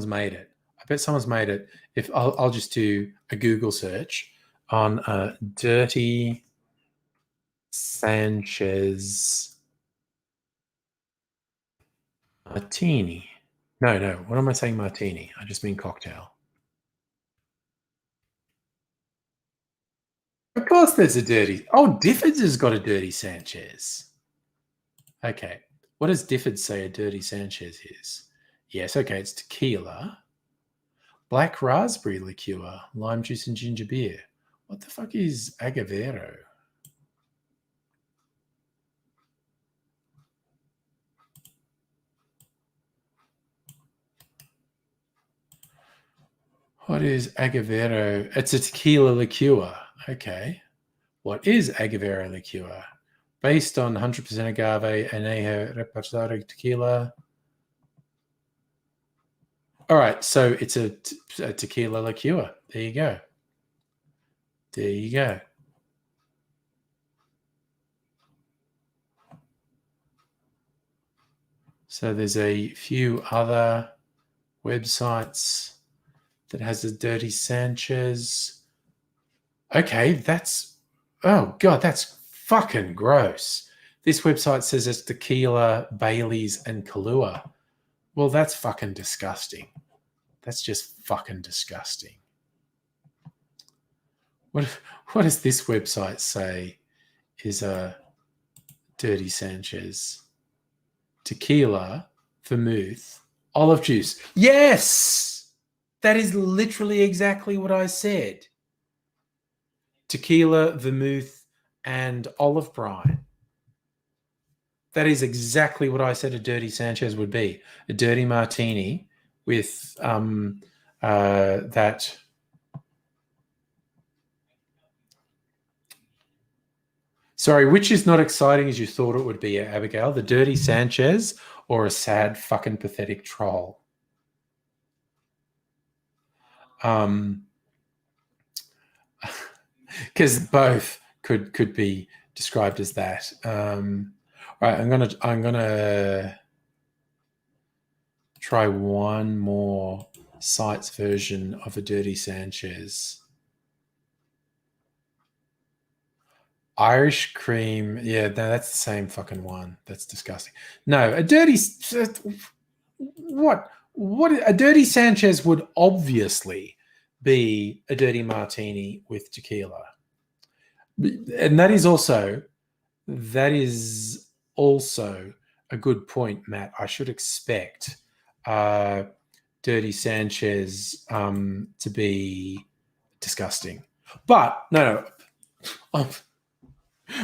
made it. I bet someone's made it. If I'll just do a Google search on dirty Sanchez Martini. No. What am I saying? Martini. I just mean cocktail. Of course, there's a dirty. Oh, Difford's has got a dirty Sanchez. Okay, what does Difford say a dirty Sanchez is? Yes, okay, it's tequila, black raspberry liqueur, lime juice, and ginger beer. What the fuck is agavero? What is agavero? It's a tequila liqueur. Okay. What is agavero liqueur? Based on 100% agave, anejo, reposado tequila. All right, so it's a tequila liqueur. There you go. There you go. So there's a few other websites that has a dirty Sanchez. Okay, oh God, that's fucking gross. This website says it's tequila, Baileys, and Kahlua. Well, that's fucking disgusting. That's just fucking disgusting. What does this website say is a dirty Sanchez? Tequila, vermouth, olive juice. Yes! That is literally exactly what I said. Tequila, vermouth, and olive brine. That is exactly what I said a dirty Sanchez would be. A dirty martini with that. Sorry, which is not exciting as you thought it would be, Abigail? The dirty Sanchez or a sad fucking pathetic troll? Because both could be described as that. Right, I'm gonna try one more site's version of a dirty Sanchez. Irish cream, yeah, no, that's the same fucking one. That's disgusting. No, a dirty what a dirty Sanchez would obviously be a dirty martini with tequila, and that is also a good point, Matt. I should expect dirty Sanchez to be disgusting, but no.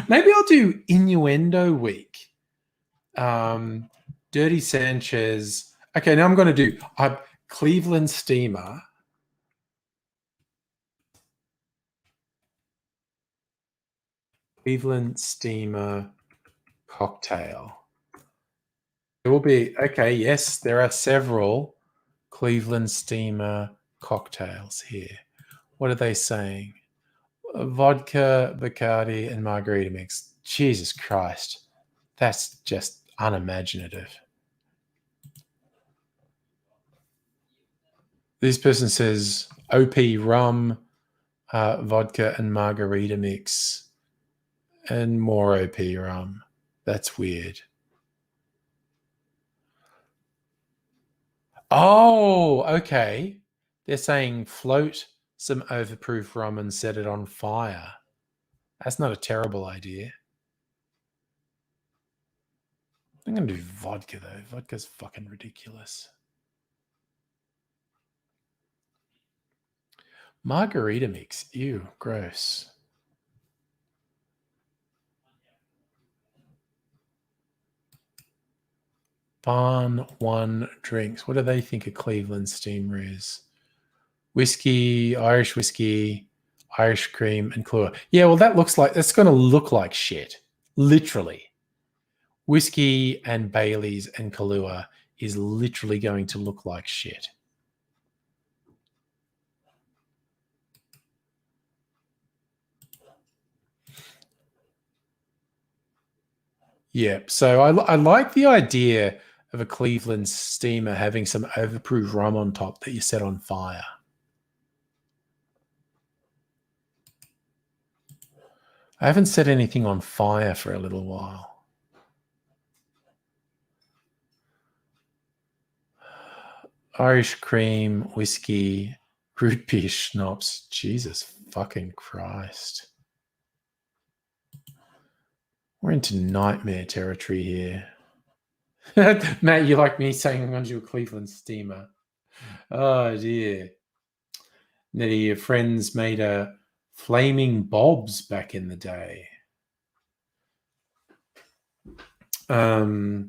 Maybe I'll do innuendo week. Dirty Sanchez. Okay, now I'm going to do Cleveland Steamer. Cleveland Steamer cocktail. It will be, okay, yes, there are several Cleveland Steamer cocktails here. What are they saying? Vodka, Bacardi, and margarita mix. Jesus Christ. That's just unimaginative. This person says OP rum, vodka, and margarita mix, and more OP rum. That's weird. Oh, okay. They're saying float some overproof rum and set it on fire. That's not a terrible idea. I'm going to do vodka, though. Vodka's fucking ridiculous. Margarita mix. Ew, gross. Barn One Drinks. What do they think a Cleveland Steamer is? Whiskey, Irish whiskey, Irish cream, and Kahlua. Yeah, well, that's going to look like shit. Literally. Whiskey and Baileys and Kahlua is literally going to look like shit. Yep. So I like the idea of a Cleveland steamer having some overproof rum on top that you set on fire. I haven't set anything on fire for a little while. Irish cream, whiskey, root beer schnapps. Jesus fucking Christ. We're into nightmare territory here. Matt, you like me saying I'm going to do a Cleveland steamer. Oh, dear. Nettie, your friends made a flaming bobs back in the day. Well,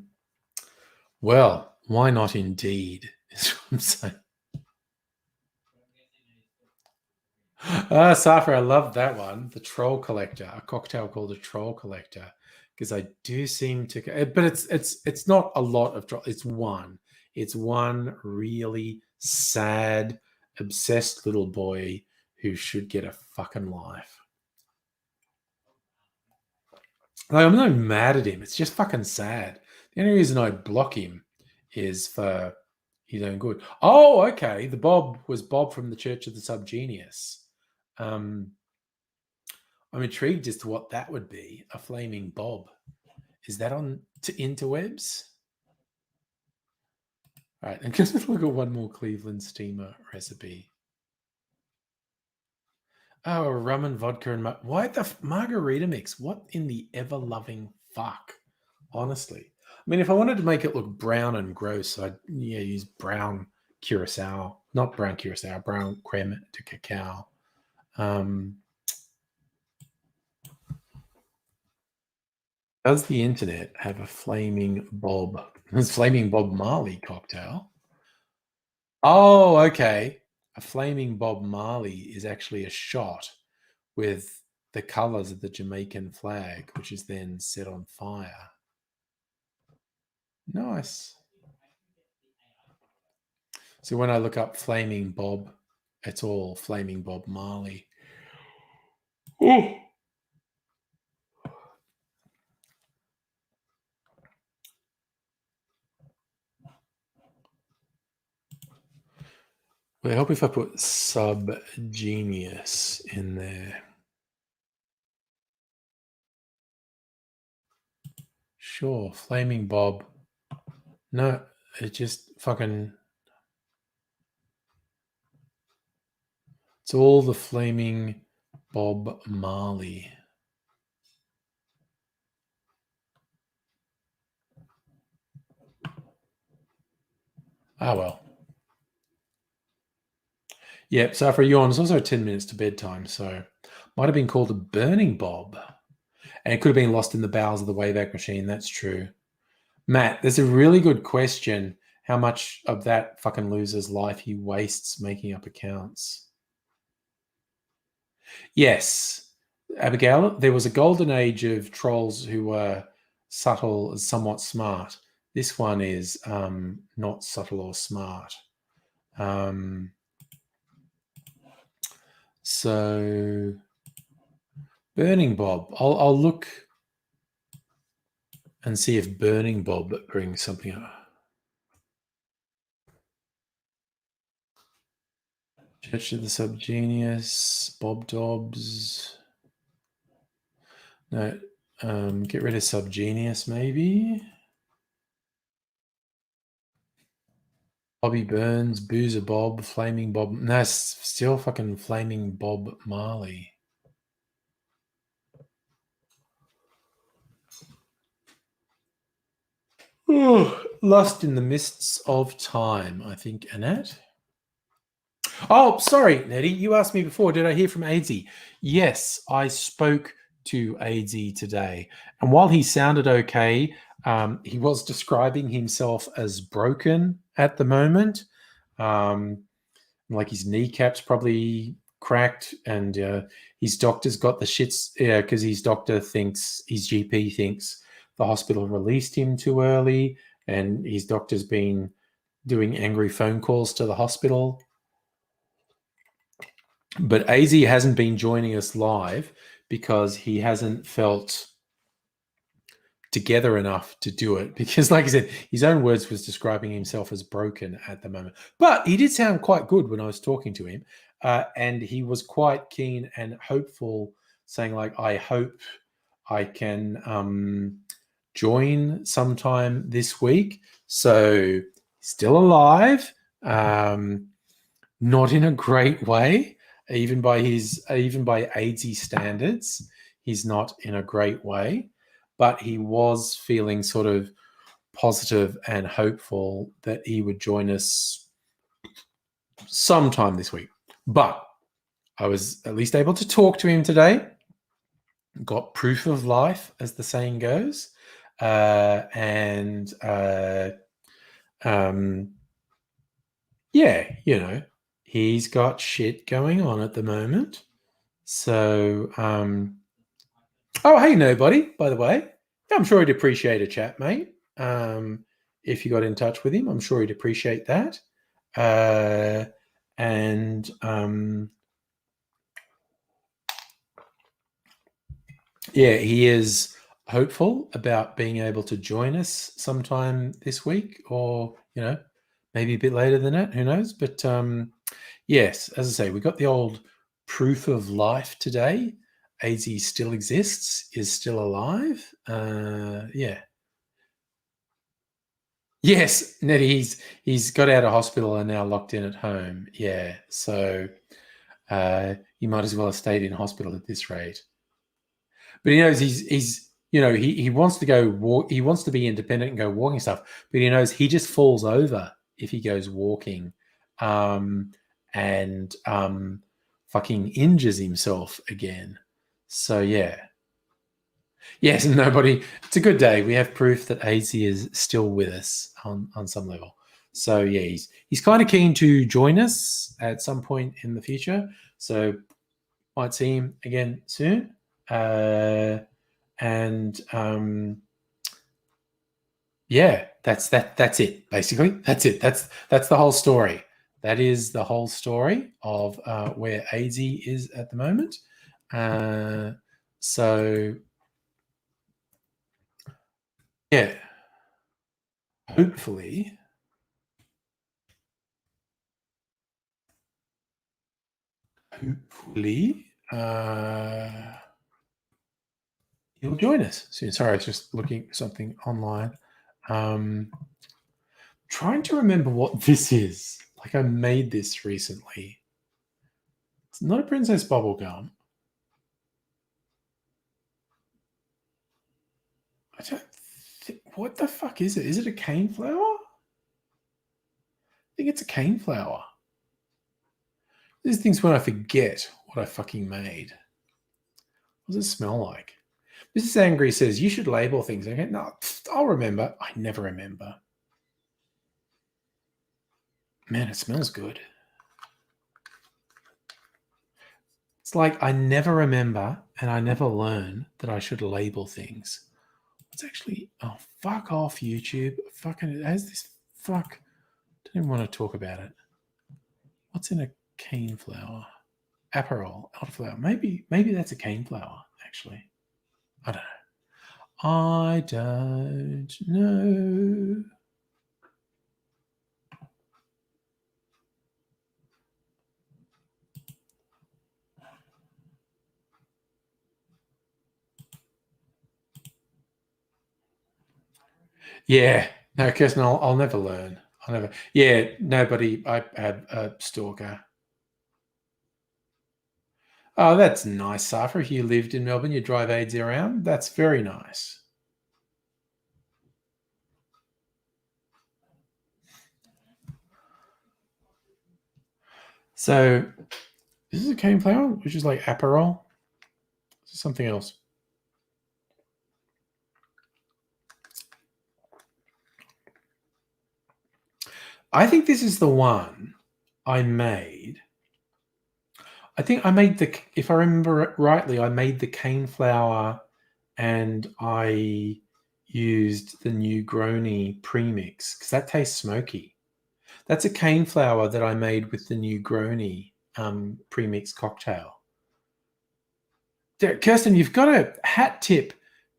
why not indeed, is what I'm saying. Safa, I love that one. The Troll Collector, a cocktail called a Troll Collector, because I do seem to, but it's not a lot of troll. It's one. It's one really sad, obsessed little boy who should get a fucking life. Like, I'm not mad at him. It's just fucking sad. The only reason I block him is for his own good. Oh, okay. The Bob was Bob from the Church of the Subgenius. I'm intrigued as to what that would be. A flaming Bob. Is that on to interwebs? All right, and just look at one more Cleveland steamer recipe. Oh, a rum and vodka and why the margarita mix? What in the ever loving fuck? Honestly, I mean, if I wanted to make it look brown and gross, I'd use brown curacao, not brown curacao, brown creme de cacao. Does the internet have a flaming Bob? Flaming Bob Marley cocktail. Oh, okay. A flaming Bob Marley is actually a shot with the colors of the Jamaican flag, which is then set on fire. Nice. So when I look up Flaming Bob, it's all Flaming Bob Marley. Oh. Will it help if I put Subgenius in there? Sure, Flaming Bob. No, it just fucking... It's all the Flaming Bob Marley. Ah, well. Yep, so for yawn, it's also 10 minutes to bedtime, so might have been called a burning Bob. And it could have been lost in the bowels of the Wayback Machine. That's true. Matt, there's a really good question. How much of that fucking loser's life he wastes making up accounts? Yes, Abigail, there was a golden age of trolls who were subtle, somewhat smart. This one is not subtle or smart. So, Burning Bob. I'll look and see if Burning Bob brings something up. Church of the Subgenius, Bob Dobbs. No, get rid of Subgenius, maybe. Bobby Burns, Boozer Bob, Flaming Bob. No, still fucking Flaming Bob Marley. Oh, lost in the mists of time, I think, Annette. Oh, sorry, Nettie. You asked me before, did I hear from AZ? Yes, I spoke to AZ today. And while he sounded okay, he was describing himself as broken at the moment. Like his kneecap's probably cracked, and his doctor's got the shits because his doctor thinks, his GP thinks the hospital released him too early, and his doctor's been doing angry phone calls to the hospital. But AZ hasn't been joining us live because he hasn't felt together enough to do it, because like I said, his own words was describing himself as broken at the moment, but he did sound quite good when I was talking to him, and he was quite keen and hopeful, saying like, I hope I can join sometime this week. So still alive, not in a great way, even by AIDSy standards. He's not in a great way, but he was feeling sort of positive and hopeful that he would join us sometime this week. But I was at least able to talk to him today. Got proof of life, as the saying goes. Yeah, he's got shit going on at the moment. So, oh, hey, nobody, by the way. I'm sure he'd appreciate a chat, mate. If you got in touch with him, I'm sure he'd appreciate that. Yeah, he is hopeful about being able to join us sometime this week, or maybe a bit later than that, who knows. But yes, as I say, we got the old proof of life today. AZ still exists, is still alive. Yeah. Yes, Nettie, he's got out of hospital and now locked in at home. Yeah, so he might as well have stayed in hospital at this rate. But he knows he's he wants to go walk. He wants to be independent and go walking stuff. But he knows he just falls over if he goes walking, and fucking injures himself again. So yeah. Yes, nobody. It's a good day. We have proof that AZ is still with us on some level. So yeah, he's kind of keen to join us at some point in the future. So might see him again soon. Yeah, that's it. Basically, that's it. That's the whole story. That is the whole story of where AZ is at the moment. So yeah, hopefully he'll join us soon. Sorry, I was just looking at something online. Trying to remember what this is. Like, I made this recently. It's not a princess bubblegum. I don't what the fuck is it? Is it a cane flower? I think it's a cane flower. These things when I forget what I fucking made. What does it smell like? Mrs. Angry says, you should label things. Okay, no, I'll remember. I never remember. Man, it smells good. It's like I never remember and I never learn that I should label things. It's actually, oh, fuck off, YouTube. Fucking, it has this, fuck. Don't even want to talk about it. What's in a cane flower? Aperol, elderflower. Maybe that's a cane flower, actually. I don't know. I don't know. Yeah. No, Kirsten, I'll never learn. I'll never. Yeah, nobody. I had a stalker. Oh, that's nice, Safra. If you lived in Melbourne, you drive AIDS around. That's very nice. So, this is a cane flower, which is like Aperol. This is something else. I think this is the one I made. I think I made if I remember it rightly, I made the cane flower and I used the Negroni premix because that tastes smoky. That's a cane flower that I made with the Negroni premix cocktail. Kirsten, you've got a hat tip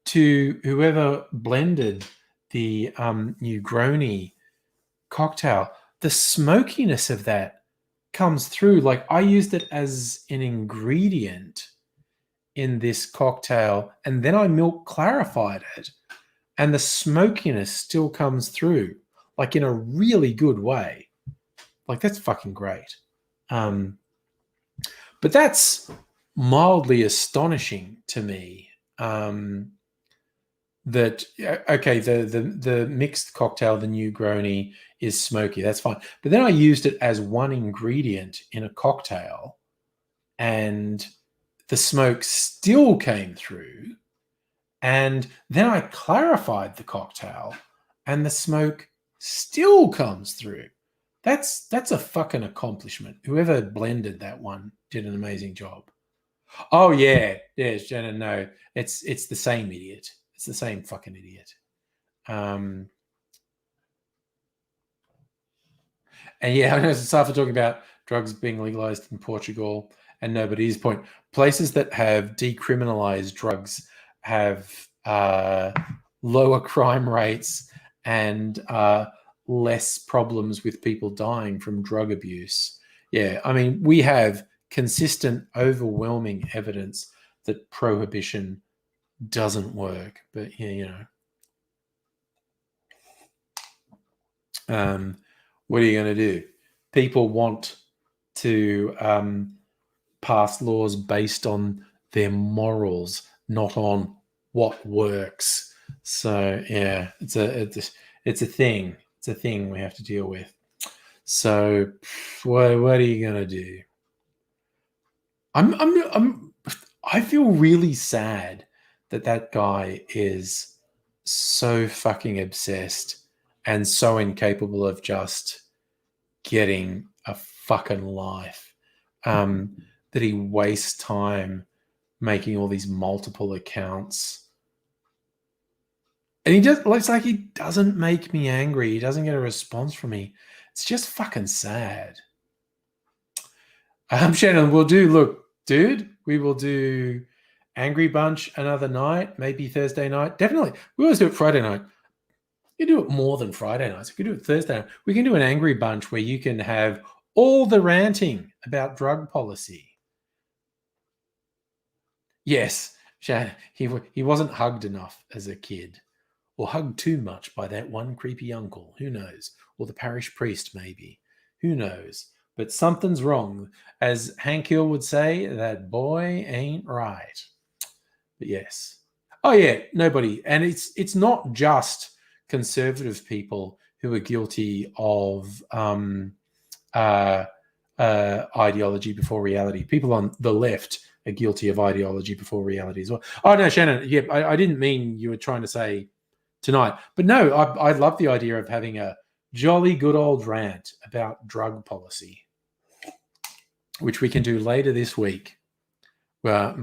to whoever blended the Negroni cocktail, the smokiness of that comes through. Like, I used it as an ingredient in this cocktail, and then I milk clarified it, and the smokiness still comes through, like, in a really good way. Like, that's fucking great. But that's mildly astonishing to me. That okay, the mixed cocktail, the Negroni, is smoky. That's fine. But then I used it as one ingredient in a cocktail, and the smoke still came through. And then I clarified the cocktail, and the smoke still comes through. That's a fucking accomplishment. Whoever blended that one did an amazing job. Oh yeah, Shannon. No, it's the same idiot. It's the same fucking idiot. And yeah, I know Safa talking about drugs being legalized in Portugal, and nobody's point. Places that have decriminalized drugs have lower crime rates and less problems with people dying from drug abuse. Yeah, I mean, we have consistent, overwhelming evidence that prohibition doesn't work. But yeah, you know, what are you going to do? People want to pass laws based on their morals, not on what works. So yeah, it's a thing. It's a thing we have to deal with. So what are you gonna do? I feel really sad that guy is so fucking obsessed and so incapable of just getting a fucking life. That he wastes time making all these multiple accounts. And it's like he doesn't make me angry. He doesn't get a response from me. It's just fucking sad. Shannon, look, dude, we will do Angry Bunch another night, maybe Thursday night. Definitely. We always do it Friday night. You do it more than Friday nights. We can do it Thursday night. We can do an Angry Bunch where you can have all the ranting about drug policy. Yes, Shannon, he wasn't hugged enough as a kid, or hugged too much by that one creepy uncle. Who knows? Or the parish priest, maybe. Who knows? But something's wrong. As Hank Hill would say, that boy ain't right. But yes. Oh yeah, nobody. And it's not just conservative people who are guilty of ideology before reality. People on the left are guilty of ideology before reality as well. Oh no, Shannon. Yeah, I didn't mean you were trying to say tonight, but no, I love the idea of having a jolly good old rant about drug policy, which we can do later this week. Well,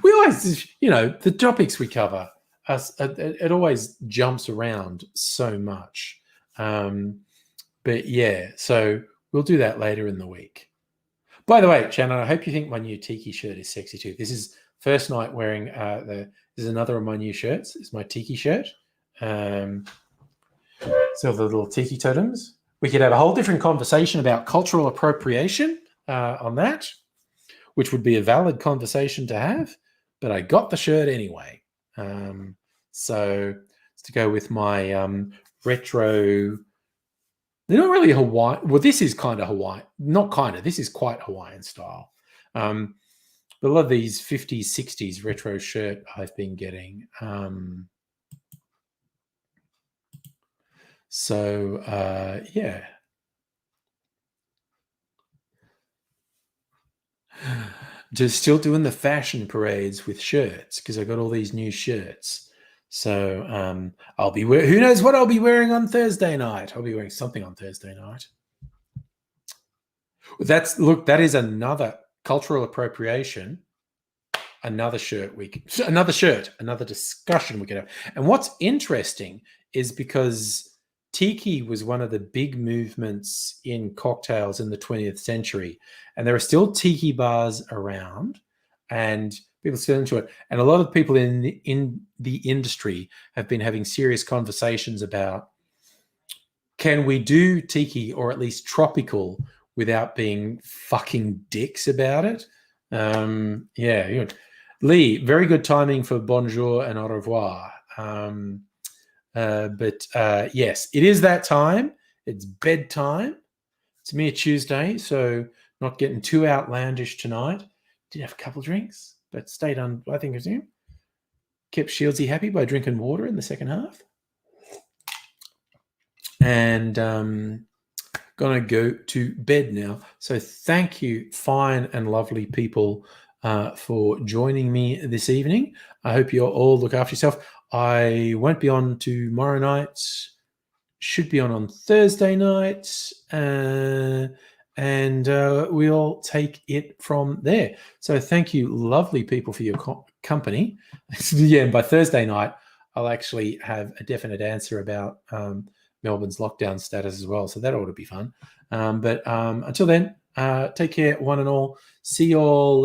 we always, the topics we cover, it always jumps around so much. But yeah, so we'll do that later in the week. By the way, Shannon, I hope you think my new Tiki shirt is sexy too. This is first night wearing this is another of my new shirts. It's my Tiki shirt. So the little Tiki totems. We could have a whole different conversation about cultural appropriation on that, which would be a valid conversation to have. But I got the shirt anyway. So it's to go with my retro. They're not really Hawaiian. Well, this is kind of Hawaiian. Not kind of. This is quite Hawaiian style. But a lot of these 50s, 60s retro shirt I've been getting. Yeah. Just still doing the fashion parades with shirts because I got all these new shirts. So I'll be who knows what I'll be wearing on Thursday night. I'll be wearing something on Thursday night. That is another cultural appropriation. Another discussion we could have. And what's interesting is because Tiki was one of the big movements in cocktails in the 20th century, and there are still Tiki bars around, and People still enjoy it, and a lot of people in the industry have been having serious conversations about, can we do tiki or at least tropical without being fucking dicks about it? Yeah. Lee, very good timing for bonjour and au revoir. But yes, it is that time. It's bedtime. It's mere Tuesday, so not getting too outlandish tonight. Did have a couple drinks, but stayed on, I think, kept Shieldsy happy by drinking water in the second half. And gonna go to bed now. So thank you, fine and lovely people, for joining me this evening. I hope you all look after yourself. I won't be on tomorrow night. Should be on Thursday night, and we'll take it from there. So thank you, lovely people, for your company. Yeah, and by Thursday night, I'll actually have a definite answer about Melbourne's lockdown status as well. So that ought to be fun. But until then, take care, one and all. See you all